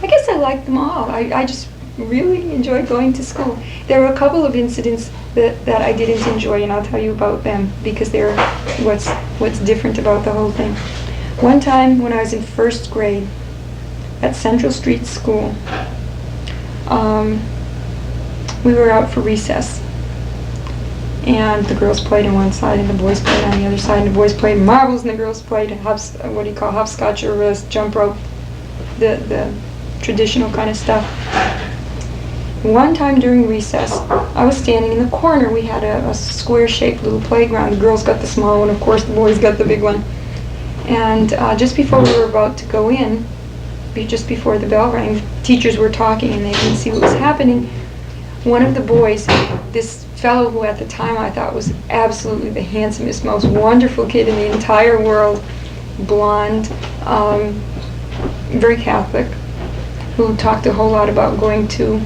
I guess I liked them all. I just really enjoyed going to school. There were a couple of incidents that I didn't enjoy, and I'll tell you about them because they're what's different about the whole thing. One time when I was in first grade at Central Street School, we were out for recess, and the girls played on one side and the boys played on the other side, and the boys played marbles and the girls played hopscotch or jump rope, the traditional kind of stuff. One time during recess, I was standing in the corner. We had a square-shaped little playground. The girls got the small one, of course the boys got the big one. And just before we were about to go in, just before the bell rang, teachers were talking and they didn't see what was happening. One of the boys, this fellow who at the time I thought was absolutely the handsomest, most wonderful kid in the entire world, blonde, very Catholic, who talked a whole lot about going to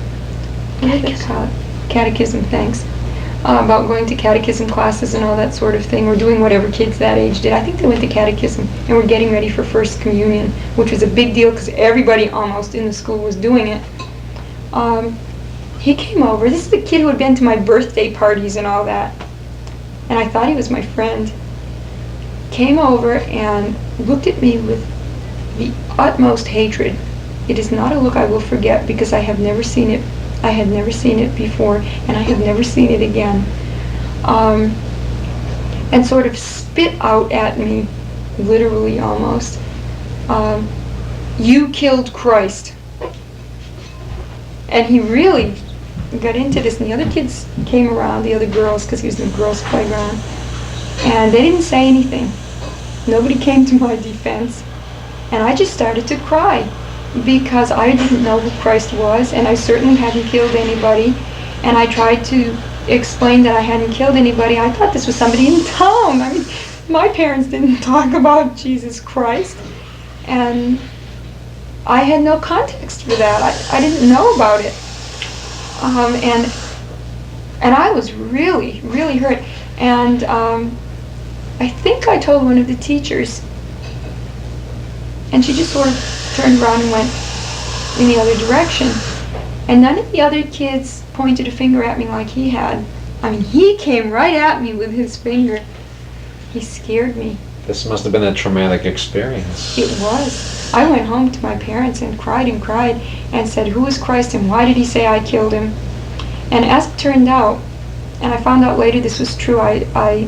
catechism, thanks. About going to catechism classes and all that sort of thing, or doing whatever kids that age did. I think they went to catechism and were getting ready for First Communion, which was a big deal because everybody almost in the school was doing it. He came over. This is the kid who had been to my birthday parties and all that, and I thought he was my friend. Came over and looked at me with the utmost hatred. It is not a look I will forget because I have never seen it. I had never seen it before, and I have never seen it again. And sort of spit out at me, literally almost, "You killed Christ." And he really got into this, and the other kids came around, the other girls, because he was in the girls' playground, and they didn't say anything. Nobody came to my defense, and I just started to cry. Because I didn't know who Christ was, and I certainly hadn't killed anybody, and I tried to explain that I hadn't killed anybody. I thought this was somebody in town. I mean, my parents didn't talk about Jesus Christ, and I had no context for that. I didn't know about it, and I was really, really hurt. And I think I told one of the teachers, and she just sort of turned around and went in the other direction. And none of the other kids pointed a finger at me like he had. I mean, he came right at me with his finger. He scared me. This must have been a traumatic experience. It was. I went home to my parents and cried and said, who is Christ and why did he say I killed him? And as it turned out, and I found out later this was true, I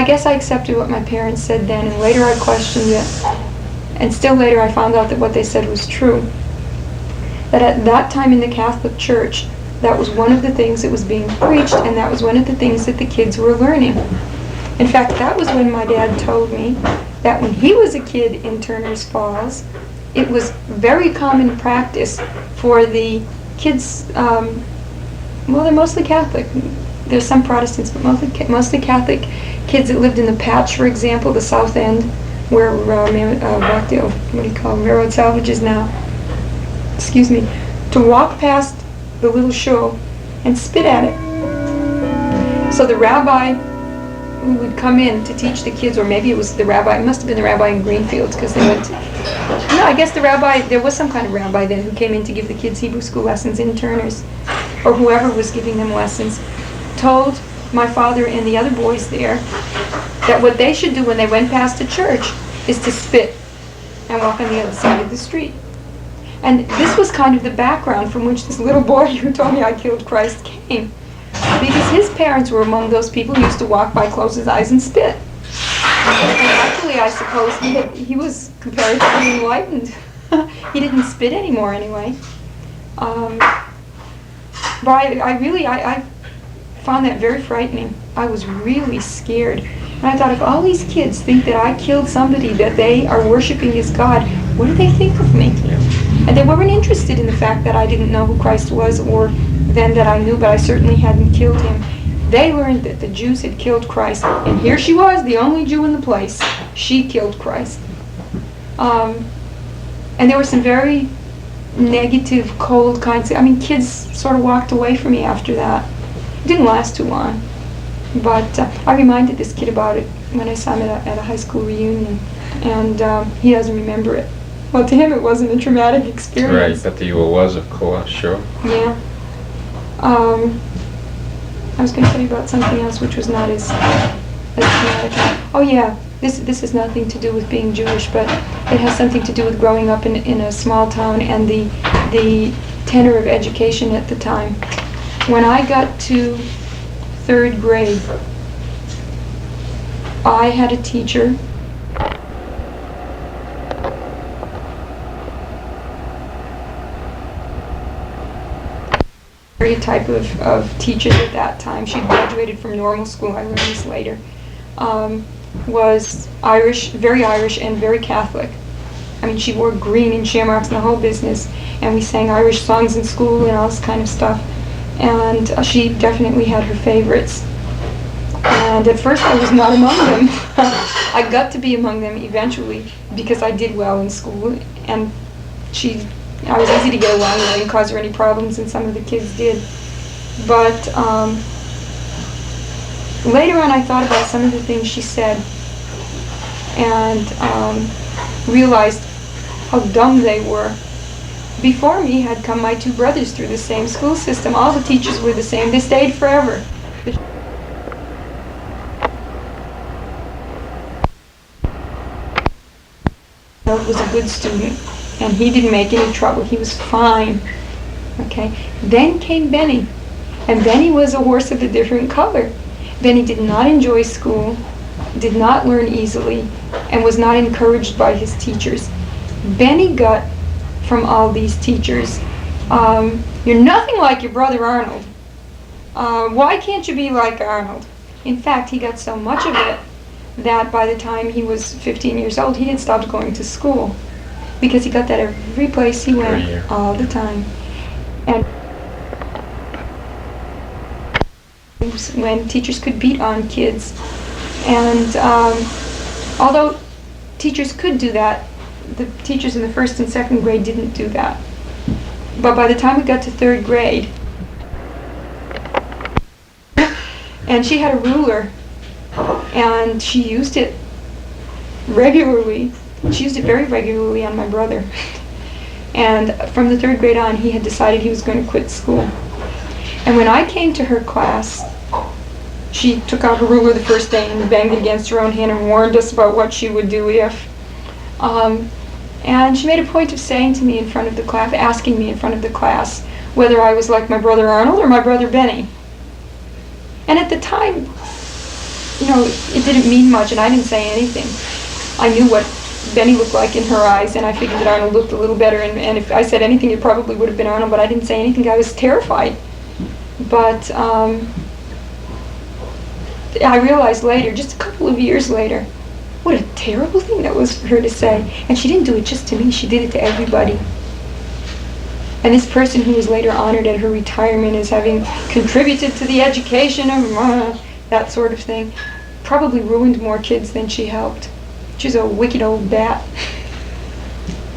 guess I accepted what my parents said then, and later I questioned it. And still later I found out that what they said was true. That at that time in the Catholic Church, that was one of the things that was being preached, and that was one of the things that the kids were learning. In fact, that was when my dad told me that when he was a kid in Turner's Falls, it was very common practice for the kids, they're mostly Catholic. There's some Protestants, but mostly Catholic kids that lived in the Patch, for example, the South End, where Rockdale, Railroad Salvage is now, to walk past the little show and spit at it. So the rabbi who would come in to teach the kids, or maybe it was the rabbi, it must have been the rabbi in Greenfield, because they went to, no, I guess the rabbi, there was some kind of rabbi then who came in to give the kids Hebrew school lessons, interners, or whoever was giving them lessons, told my father and the other boys there that what they should do when they went past a church is to spit and walk on the other side of the street. And this was kind of the background from which this little boy who told me I killed Christ came. Because his parents were among those people who used to walk by, close his eyes, and spit. And actually, I suppose he was comparatively enlightened. He didn't spit anymore anyway. But I found that very frightening. I was really scared. And I thought, if all these kids think that I killed somebody that they are worshiping as God, what do they think of me? And they weren't interested in the fact that I didn't know who Christ was, or then that I knew, but I certainly hadn't killed him. They learned that the Jews had killed Christ, and here she was, the only Jew in the place. She killed Christ. And there were some very negative, cold kinds of, kids sort of walked away from me after that. It didn't last too long. But I reminded this kid about it when I saw him at a high school reunion, and he doesn't remember it. Well, to him it wasn't a traumatic experience. Right, but to you it was, of course, sure. Yeah. I was going to tell you about something else which was not as traumatic. Oh yeah, this has nothing to do with being Jewish, but it has something to do with growing up in a small town and the tenor of education at the time. When I got to 3rd grade, I had a teacher type of teacher at that time. She graduated from normal school, I learned this later, was Irish, very Irish and very Catholic. She wore green and shamrocks and the whole business, and we sang Irish songs in school and all this kind of stuff. And she definitely had her favorites. And at first I was not among them. I got to be among them eventually because I did well in school, and I was easy to get along with. I didn't cause her any problems, and some of the kids did. But later on I thought about some of the things she said and realized how dumb they were. Before me had come my 2 brothers through the same school system. All the teachers were the same. They stayed forever. Was a good student, and he didn't make any trouble. He was fine. Okay. Then came Benny, and Benny was a horse of a different color. Benny did not enjoy school, did not learn easily, and was not encouraged by his teachers. Benny got from all these teachers, you're nothing like your brother Arnold. Why can't you be like Arnold? In fact, he got so much of it that by the time he was 15 years old, he had stopped going to school, because he got that every place he went, all the time. And when teachers could beat on kids, and although teachers could do that, the teachers in the 1st and 2nd grade didn't do that. But by the time we got to 3rd grade, and she had a ruler, and she used it regularly. She used it very regularly on my brother. And from the 3rd grade on, he had decided he was going to quit school. And when I came to her class, she took out her ruler the first day and banged it against her own hand and warned us about what she would do if. And she made a point of saying to me in front of the class, asking me in front of the class, whether I was like my brother Arnold or my brother Benny. And at the time, it didn't mean much, and I didn't say anything. I knew what Benny looked like in her eyes, and I figured that Arnold looked a little better, and if I said anything, it probably would have been Arnold, but I didn't say anything. I was terrified. But I realized later, just a couple of years later, what a terrible thing that was for her to say. And she didn't do it just to me, she did it to everybody. And this person who was later honored at her retirement as having contributed to the education of that sort of thing, probably ruined more kids than she helped. She's a wicked old bat.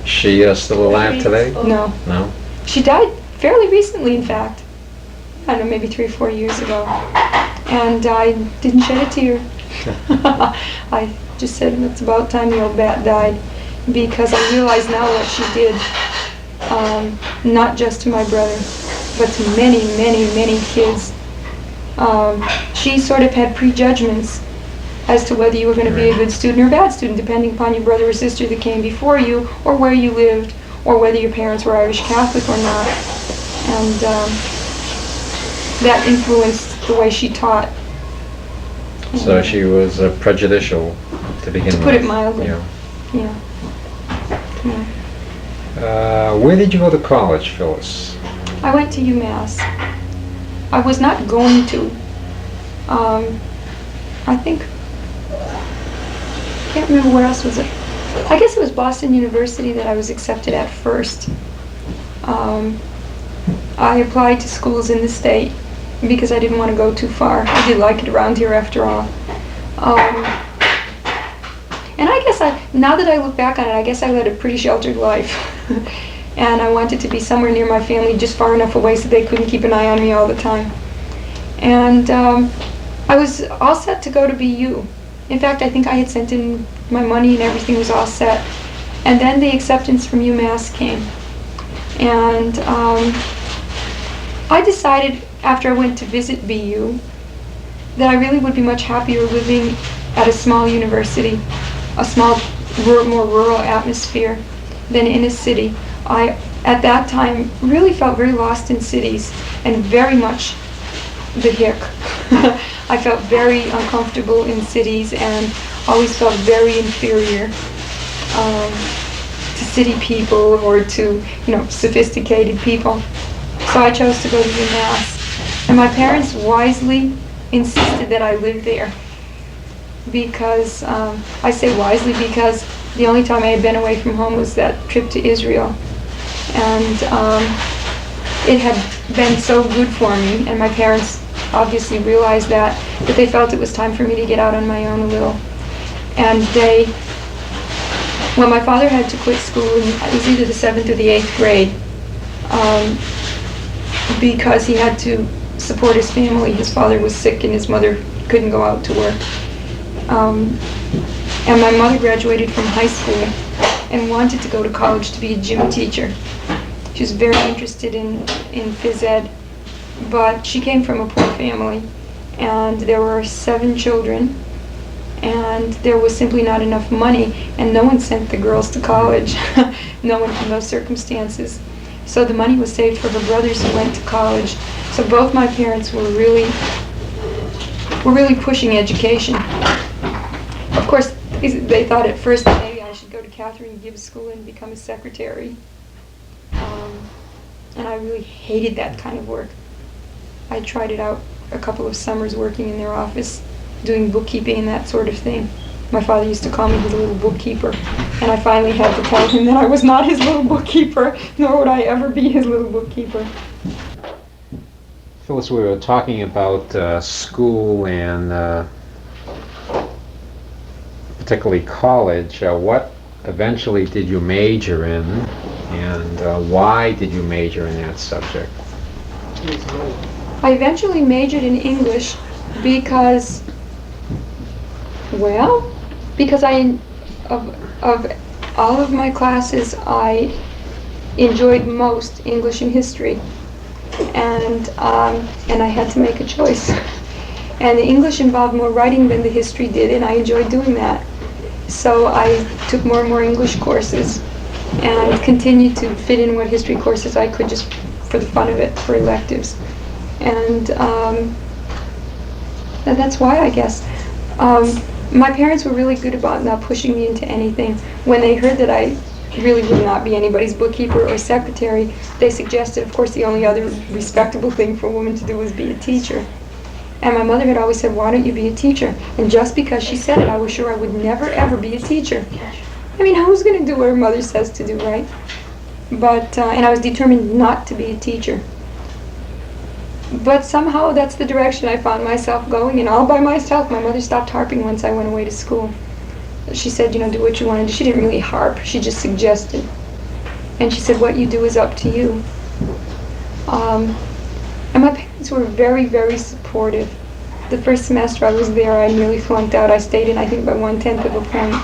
She still alive today? No. No? She died fairly recently, in fact. I don't know, maybe 3 or 4 years ago. And I didn't shed a tear. I just said, it's about time the old bat died. Because I realize now what she did, not just to my brother, but to many, many, many kids. She sort of had prejudgments as to whether you were going to be a good student or a bad student, depending upon your brother or sister that came before you, or where you lived, or whether your parents were Irish Catholic or not. And that influenced the way she taught. So she was prejudicial to begin with. To put it mildly. Yeah. Where did you go to college, Phyllis? I went to UMass. I was not going to. I think, I can't remember where else was it. I guess it was Boston University that I was accepted at first. I applied to schools in the state because I didn't want to go too far. I did like it around here after all. And I guess now that I look back on it, I guess I led a pretty sheltered life. And I wanted to be somewhere near my family, just far enough away so they couldn't keep an eye on me all the time. And I was all set to go to BU. In fact, I think I had sent in my money and everything was all set. And then the acceptance from UMass came. And I decided after I went to visit BU that I really would be much happier living at a small university, a small, more rural atmosphere than in a city. I, at that time, really felt very lost in cities and very much the hick. I felt very uncomfortable in cities and always felt very inferior to city people or to, sophisticated people. So I chose to go to UMass. And my parents wisely insisted that I live there. Because, I say wisely because the only time I had been away from home was that trip to Israel. And it had been so good for me, and my parents obviously realized that they felt it was time for me to get out on my own a little. And my father had to quit school, it was either the 7th or the 8th grade, because he had to support his family. His father was sick and his mother couldn't go out to work. And my mother graduated from high school and wanted to go to college to be a gym teacher. She was very interested in phys ed, but she came from a poor family, and there were 7 children, and there was simply not enough money, and no one sent the girls to college, no one in those circumstances. So the money was saved for her brothers who went to college. So both my parents were really pushing education. Of course, they thought at first that maybe I should go to Catherine Gibbs School and become a secretary. And I really hated that kind of work. I tried it out a couple of summers working in their office, doing bookkeeping and that sort of thing. My father used to call me his little bookkeeper, and I finally had to tell him that I was not his little bookkeeper, nor would I ever be his little bookkeeper. Phyllis, we were talking about school and particularly college. What eventually did you major in, and why did you major in that subject? I eventually majored in English because of all of my classes, I enjoyed most English and history, and I had to make a choice. And the English involved more writing than the history did, and I enjoyed doing that. So I took more and more English courses. and continued to fit in what history courses I could just for the fun of it, for electives. And that's why, I guess. My parents were really good about not pushing me into anything. When they heard that I really would not be anybody's bookkeeper or secretary, they suggested, of course, the only other respectable thing for a woman to do was be a teacher. And my mother had always said, why don't you be a teacher? And just because she said it, I was sure I would never, ever be a teacher. I mean, who's going to do what her mother says to do, right? But, and I was determined not to be a teacher. But somehow that's the direction I found myself going, and all by myself. My mother stopped harping once I went away to school. She said, you know, do what you want to do. She didn't really harp, she just suggested. And she said, what you do is up to you. And my parents were very, very supportive. The first semester I was there, I nearly flunked out. I stayed in, I think, by 1/10 of a point.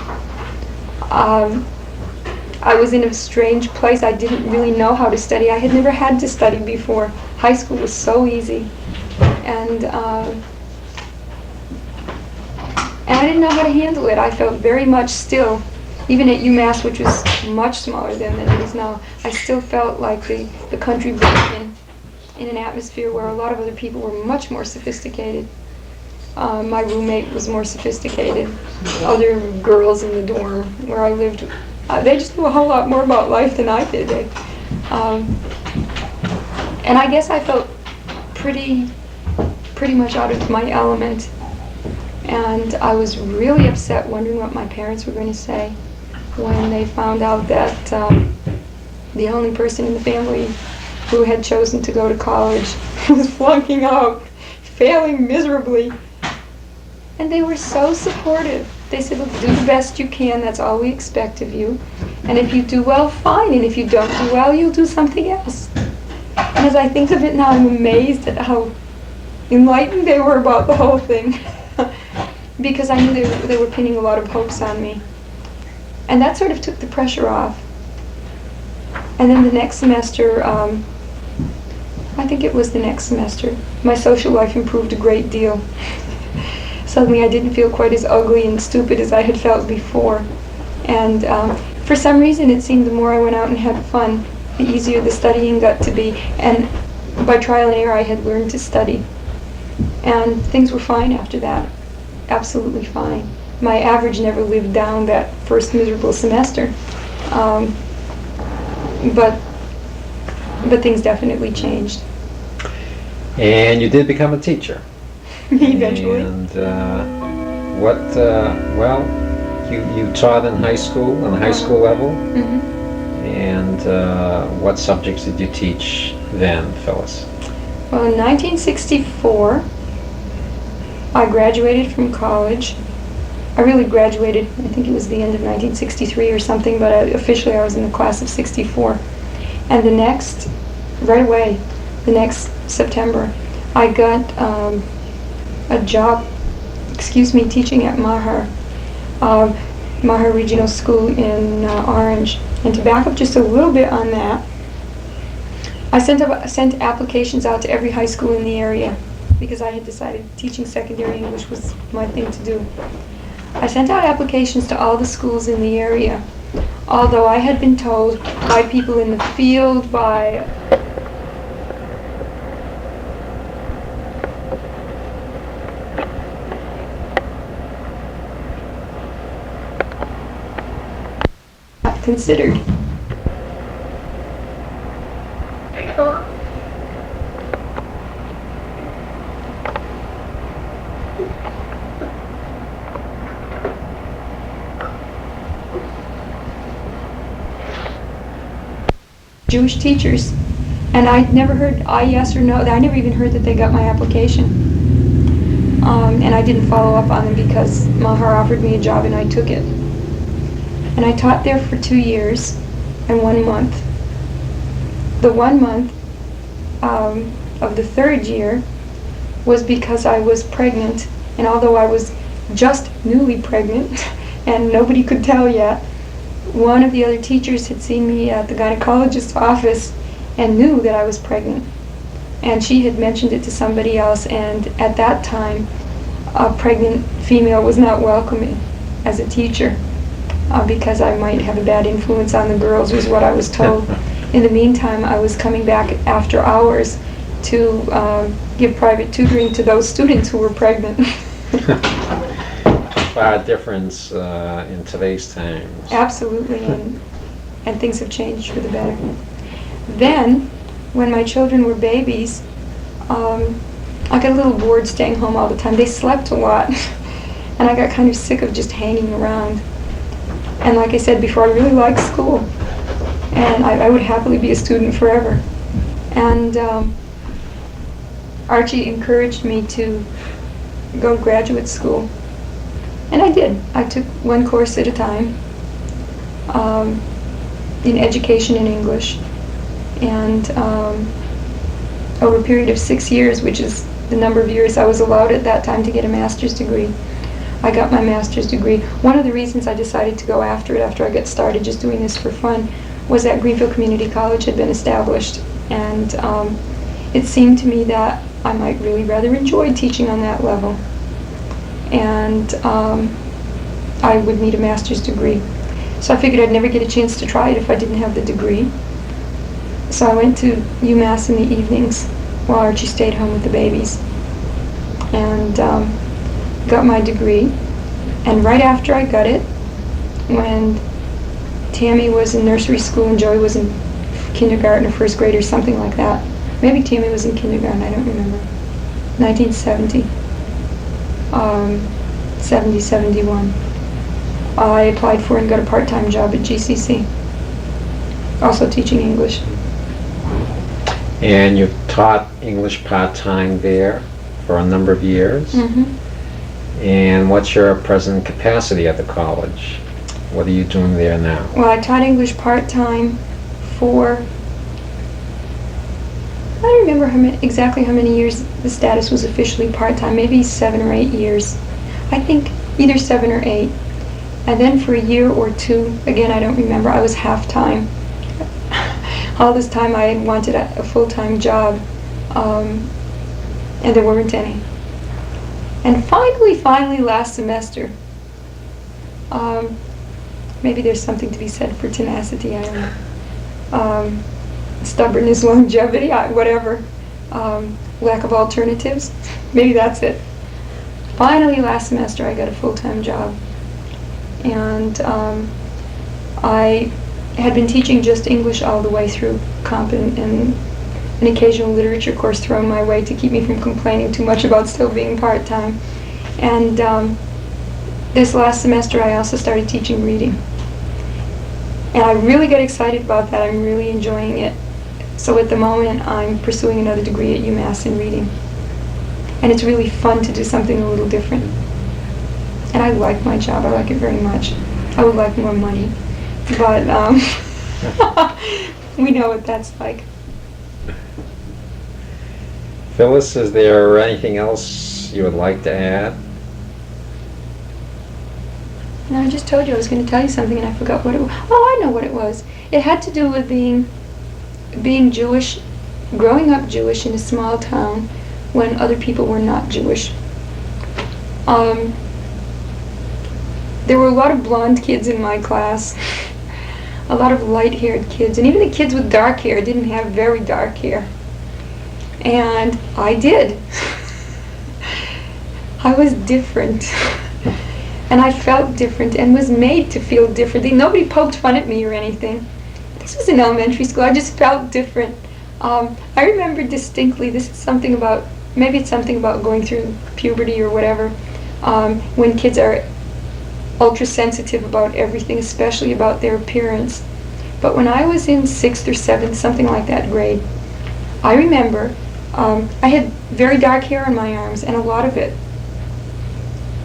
I was in a strange place. I didn't really know how to study. I had never had to study before. High school was so easy. And I didn't know how to handle it. I felt very much still, even at UMass, which was much smaller then than it is now, I still felt like the country bumpkin in an atmosphere where a lot of other people were much more sophisticated. My roommate was more sophisticated. Other girls in the dorm where I lived, they just knew a whole lot more about life than I did. And I guess I felt pretty much out of my element. And I was really upset, wondering what my parents were going to say when they found out that the only person in the family who had chosen to go to college was flunking out, failing miserably. And they were so supportive. They said, look, do the best you can, that's all we expect of you. And if you do well, fine. And if you don't do well, you'll do something else. And as I think of it now, I'm amazed at how enlightened they were about the whole thing. Because I knew they were pinning a lot of hopes on me. And that sort of took the pressure off. And then the next semester, I think it was the next semester, my social life improved a great deal. Suddenly I didn't feel quite as ugly and stupid as I had felt before. And for some reason it seemed the more I went out and had fun, the easier the studying got to be. And by trial and error I had learned to study. And things were fine after that. Absolutely fine. My average never lived down that first miserable semester. But things definitely changed. And you did become a teacher. Eventually. And well, you taught in high school, on the high school level. Mm-hmm. And what subjects did you teach then, Phyllis? Well, in 1964, I graduated from college. I really graduated, I think it was the end of 1963 or something, but officially I was in the class of 64. And right away, the next September, I got a job, teaching at Maher Regional School in Orange. And to back up just a little bit on that, I sent applications out to every high school in the area because I had decided teaching secondary English was my thing to do. I sent out applications to all the schools in the area, although I had been told by people in the field, by considered. Jewish teachers, and I'd never heard yes or no. I never even heard that they got my application, and I didn't follow up on them because Maher offered me a job and I took it. And I taught there for 2 years and 1 month. The 1 month of the third year was because I was pregnant, and although I was just newly pregnant and nobody could tell yet, one of the other teachers had seen me at the gynecologist's office and knew that I was pregnant. And she had mentioned it to somebody else, and at that time, a pregnant female was not welcome as a teacher. because I might have a bad influence on the girls, was what I was told. In the meantime, I was coming back after hours to give private tutoring to those students who were pregnant. Far difference in today's times. Absolutely, and things have changed for the better. Then, when my children were babies, I got a little bored staying home all the time. They slept a lot, and I got kind of sick of just hanging around. And like I said before, I really liked school, and I would happily be a student forever. And Archie encouraged me to go to graduate school, and I did. I took one course at a time in education and English, and over a period of 6 years, which is the number of years I was allowed at that time to get a master's degree, I got my master's degree. One of the reasons I decided to go after it, after I got started just doing this for fun, was that Greenfield Community College had been established, and it seemed to me that I might really rather enjoy teaching on that level, and I would need a master's degree. So I figured I'd never get a chance to try it if I didn't have the degree. So I went to UMass in the evenings while Archie stayed home with the babies, and got my degree. And right after I got it, when Tammy was in nursery school and Joey was in kindergarten or first grade or something like that, maybe Tammy was in kindergarten, I don't remember, 1970, 71, I applied for and got a part-time job at GCC, also teaching English. And you've taught English part-time there for a number of years. Mm-hmm. And what's your present capacity at the college? What are you doing there now? Well, I taught English part-time for, I don't remember exactly how many years the status was officially part-time, maybe 7 or 8 years. I think either 7 or 8. And then for a year or 2, again I don't remember, I was half-time. All this time I had wanted a full-time job, and there weren't any. And finally last semester, maybe there's something to be said for tenacity, I don't know. Stubbornness, longevity, whatever. Lack of alternatives, maybe that's it. Finally last semester I got a full-time job. And I had been teaching just English all the way through comp and an occasional literature course thrown my way to keep me from complaining too much about still being part-time. And this last semester I also started teaching reading. And I really got excited about that. I'm really enjoying it. So at the moment I'm pursuing another degree at UMass in reading. And it's really fun to do something a little different. And I like my job, I like it very much. I would like more money, but we know what that's like. Phyllis, is there anything else you would like to add? No, I just told you I was going to tell you something and I forgot what it was. Oh, I know what it was. It had to do with being Jewish, growing up Jewish in a small town when other people were not Jewish. There were a lot of blonde kids in my class, a lot of light-haired kids, and even the kids with dark hair didn't have very dark hair. And I did. I was different. And I felt different and was made to feel differently. Nobody poked fun at me or anything. This was in elementary school. I just felt different. I remember distinctly, this is something about, maybe it's something about going through puberty or whatever, when kids are ultra sensitive about everything, especially about their appearance. But when I was in 6th or 7th, something like that grade, I remember I had very dark hair on my arms, and a lot of it.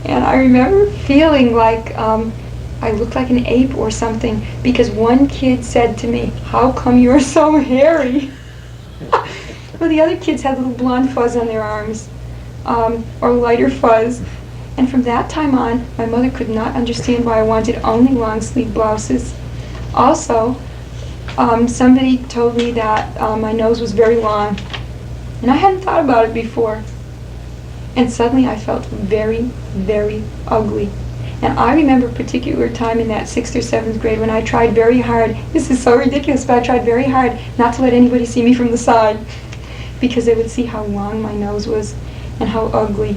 And I remember feeling like I looked like an ape or something, because one kid said to me, "How come you're so hairy?" Well, the other kids had little blonde fuzz on their arms, or lighter fuzz. And from that time on, my mother could not understand why I wanted only long-sleeve blouses. Also, somebody told me that my nose was very long, and I hadn't thought about it before. And suddenly I felt very, very ugly. And I remember a particular time in that 6th or 7th grade when I tried very hard, this is so ridiculous, but I tried very hard not to let anybody see me from the side, because they would see how long my nose was and how ugly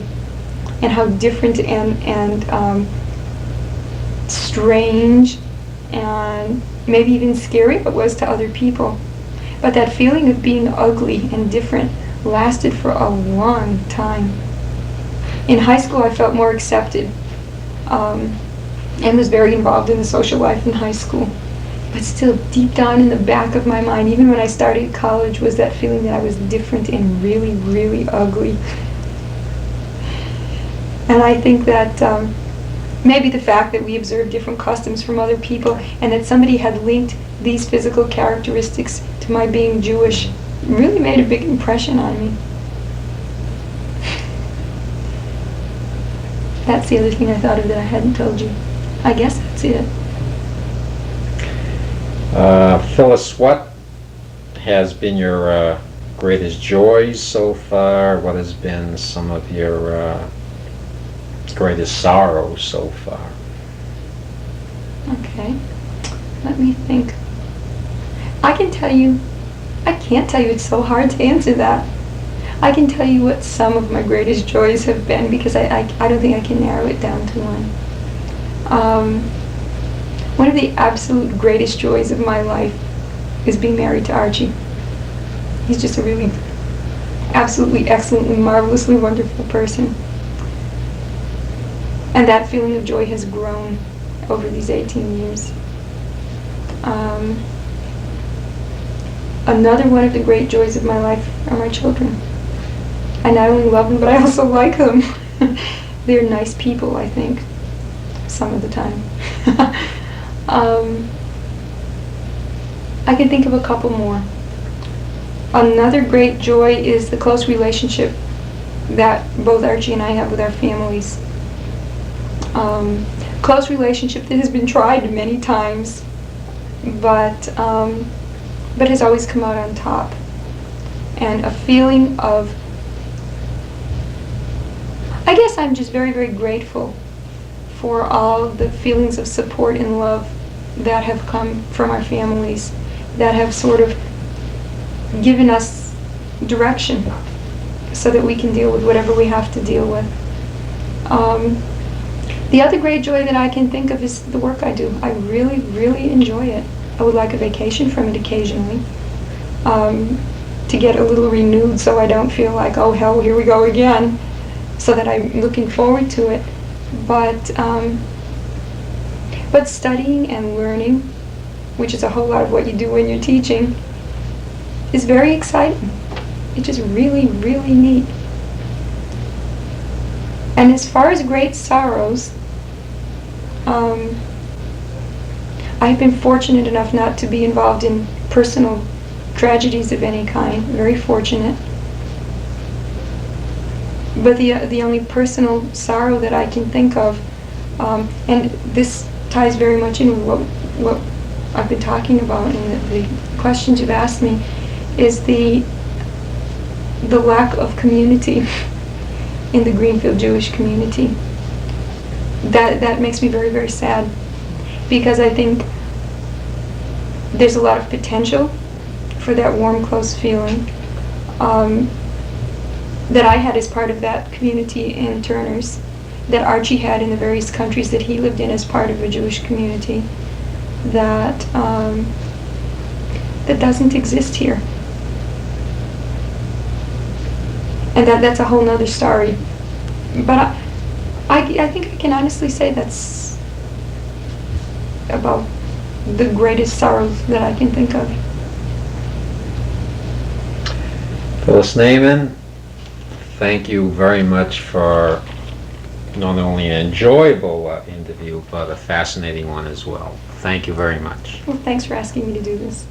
and how different and strange and maybe even scary it was to other people. But that feeling of being ugly and different lasted for a long time. In high school, I felt more accepted and was very involved in the social life in high school. But still, deep down in the back of my mind, even when I started college, was that feeling that I was different and really, really ugly. And I think that maybe the fact that we observed different customs from other people and that somebody had linked these physical characteristics to my being Jewish really made a big impression on me. That's the other thing I thought of that I hadn't told you. I guess that's it. Phyllis, what has been your greatest joys so far? What has been some of your greatest sorrows so far? Okay, let me think. I can't tell you, it's so hard to answer that. I can tell you what some of my greatest joys have been, because I don't think I can narrow it down to one. One of the absolute greatest joys of my life is being married to Archie. He's just a really absolutely, excellently, marvelously wonderful person. And that feeling of joy has grown over these 18 years. Another one of the great joys of my life are my children. I not only love them, but I also like them. They're nice people, I think, some of the time. I can think of a couple more. Another great joy is the close relationship that both Archie and I have with our families. Close relationship that has been tried many times, but has always come out on top. And a feeling of, I guess I'm just very, very grateful for all the feelings of support and love that have come from our families, that have sort of given us direction so that we can deal with whatever we have to deal with. The other great joy that I can think of is the work I do. I really, really enjoy it. I would like a vacation from it occasionally, to get a little renewed so I don't feel like, oh hell, here we go again, so that I'm looking forward to it. But studying and learning, which is a whole lot of what you do when you're teaching, is very exciting. It's just really, really neat. And as far as great sorrows, I've been fortunate enough not to be involved in personal tragedies of any kind. Very fortunate. But the only personal sorrow that I can think of, and this ties very much in with what I've been talking about and the questions you've asked me, is the lack of community in the Greenfield Jewish community. That makes me very, very sad, because I think there's a lot of potential for that warm, close feeling that I had as part of that community in Turner's, that Archie had in the various countries that he lived in as part of a Jewish community, that doesn't exist here. And that's a whole nother story. But I think I can honestly say that's about the greatest sorrows that I can think of. Phyllis Nahman, thank you very much for not only an enjoyable interview, but a fascinating one as well. Thank you very much. Well, thanks for asking me to do this.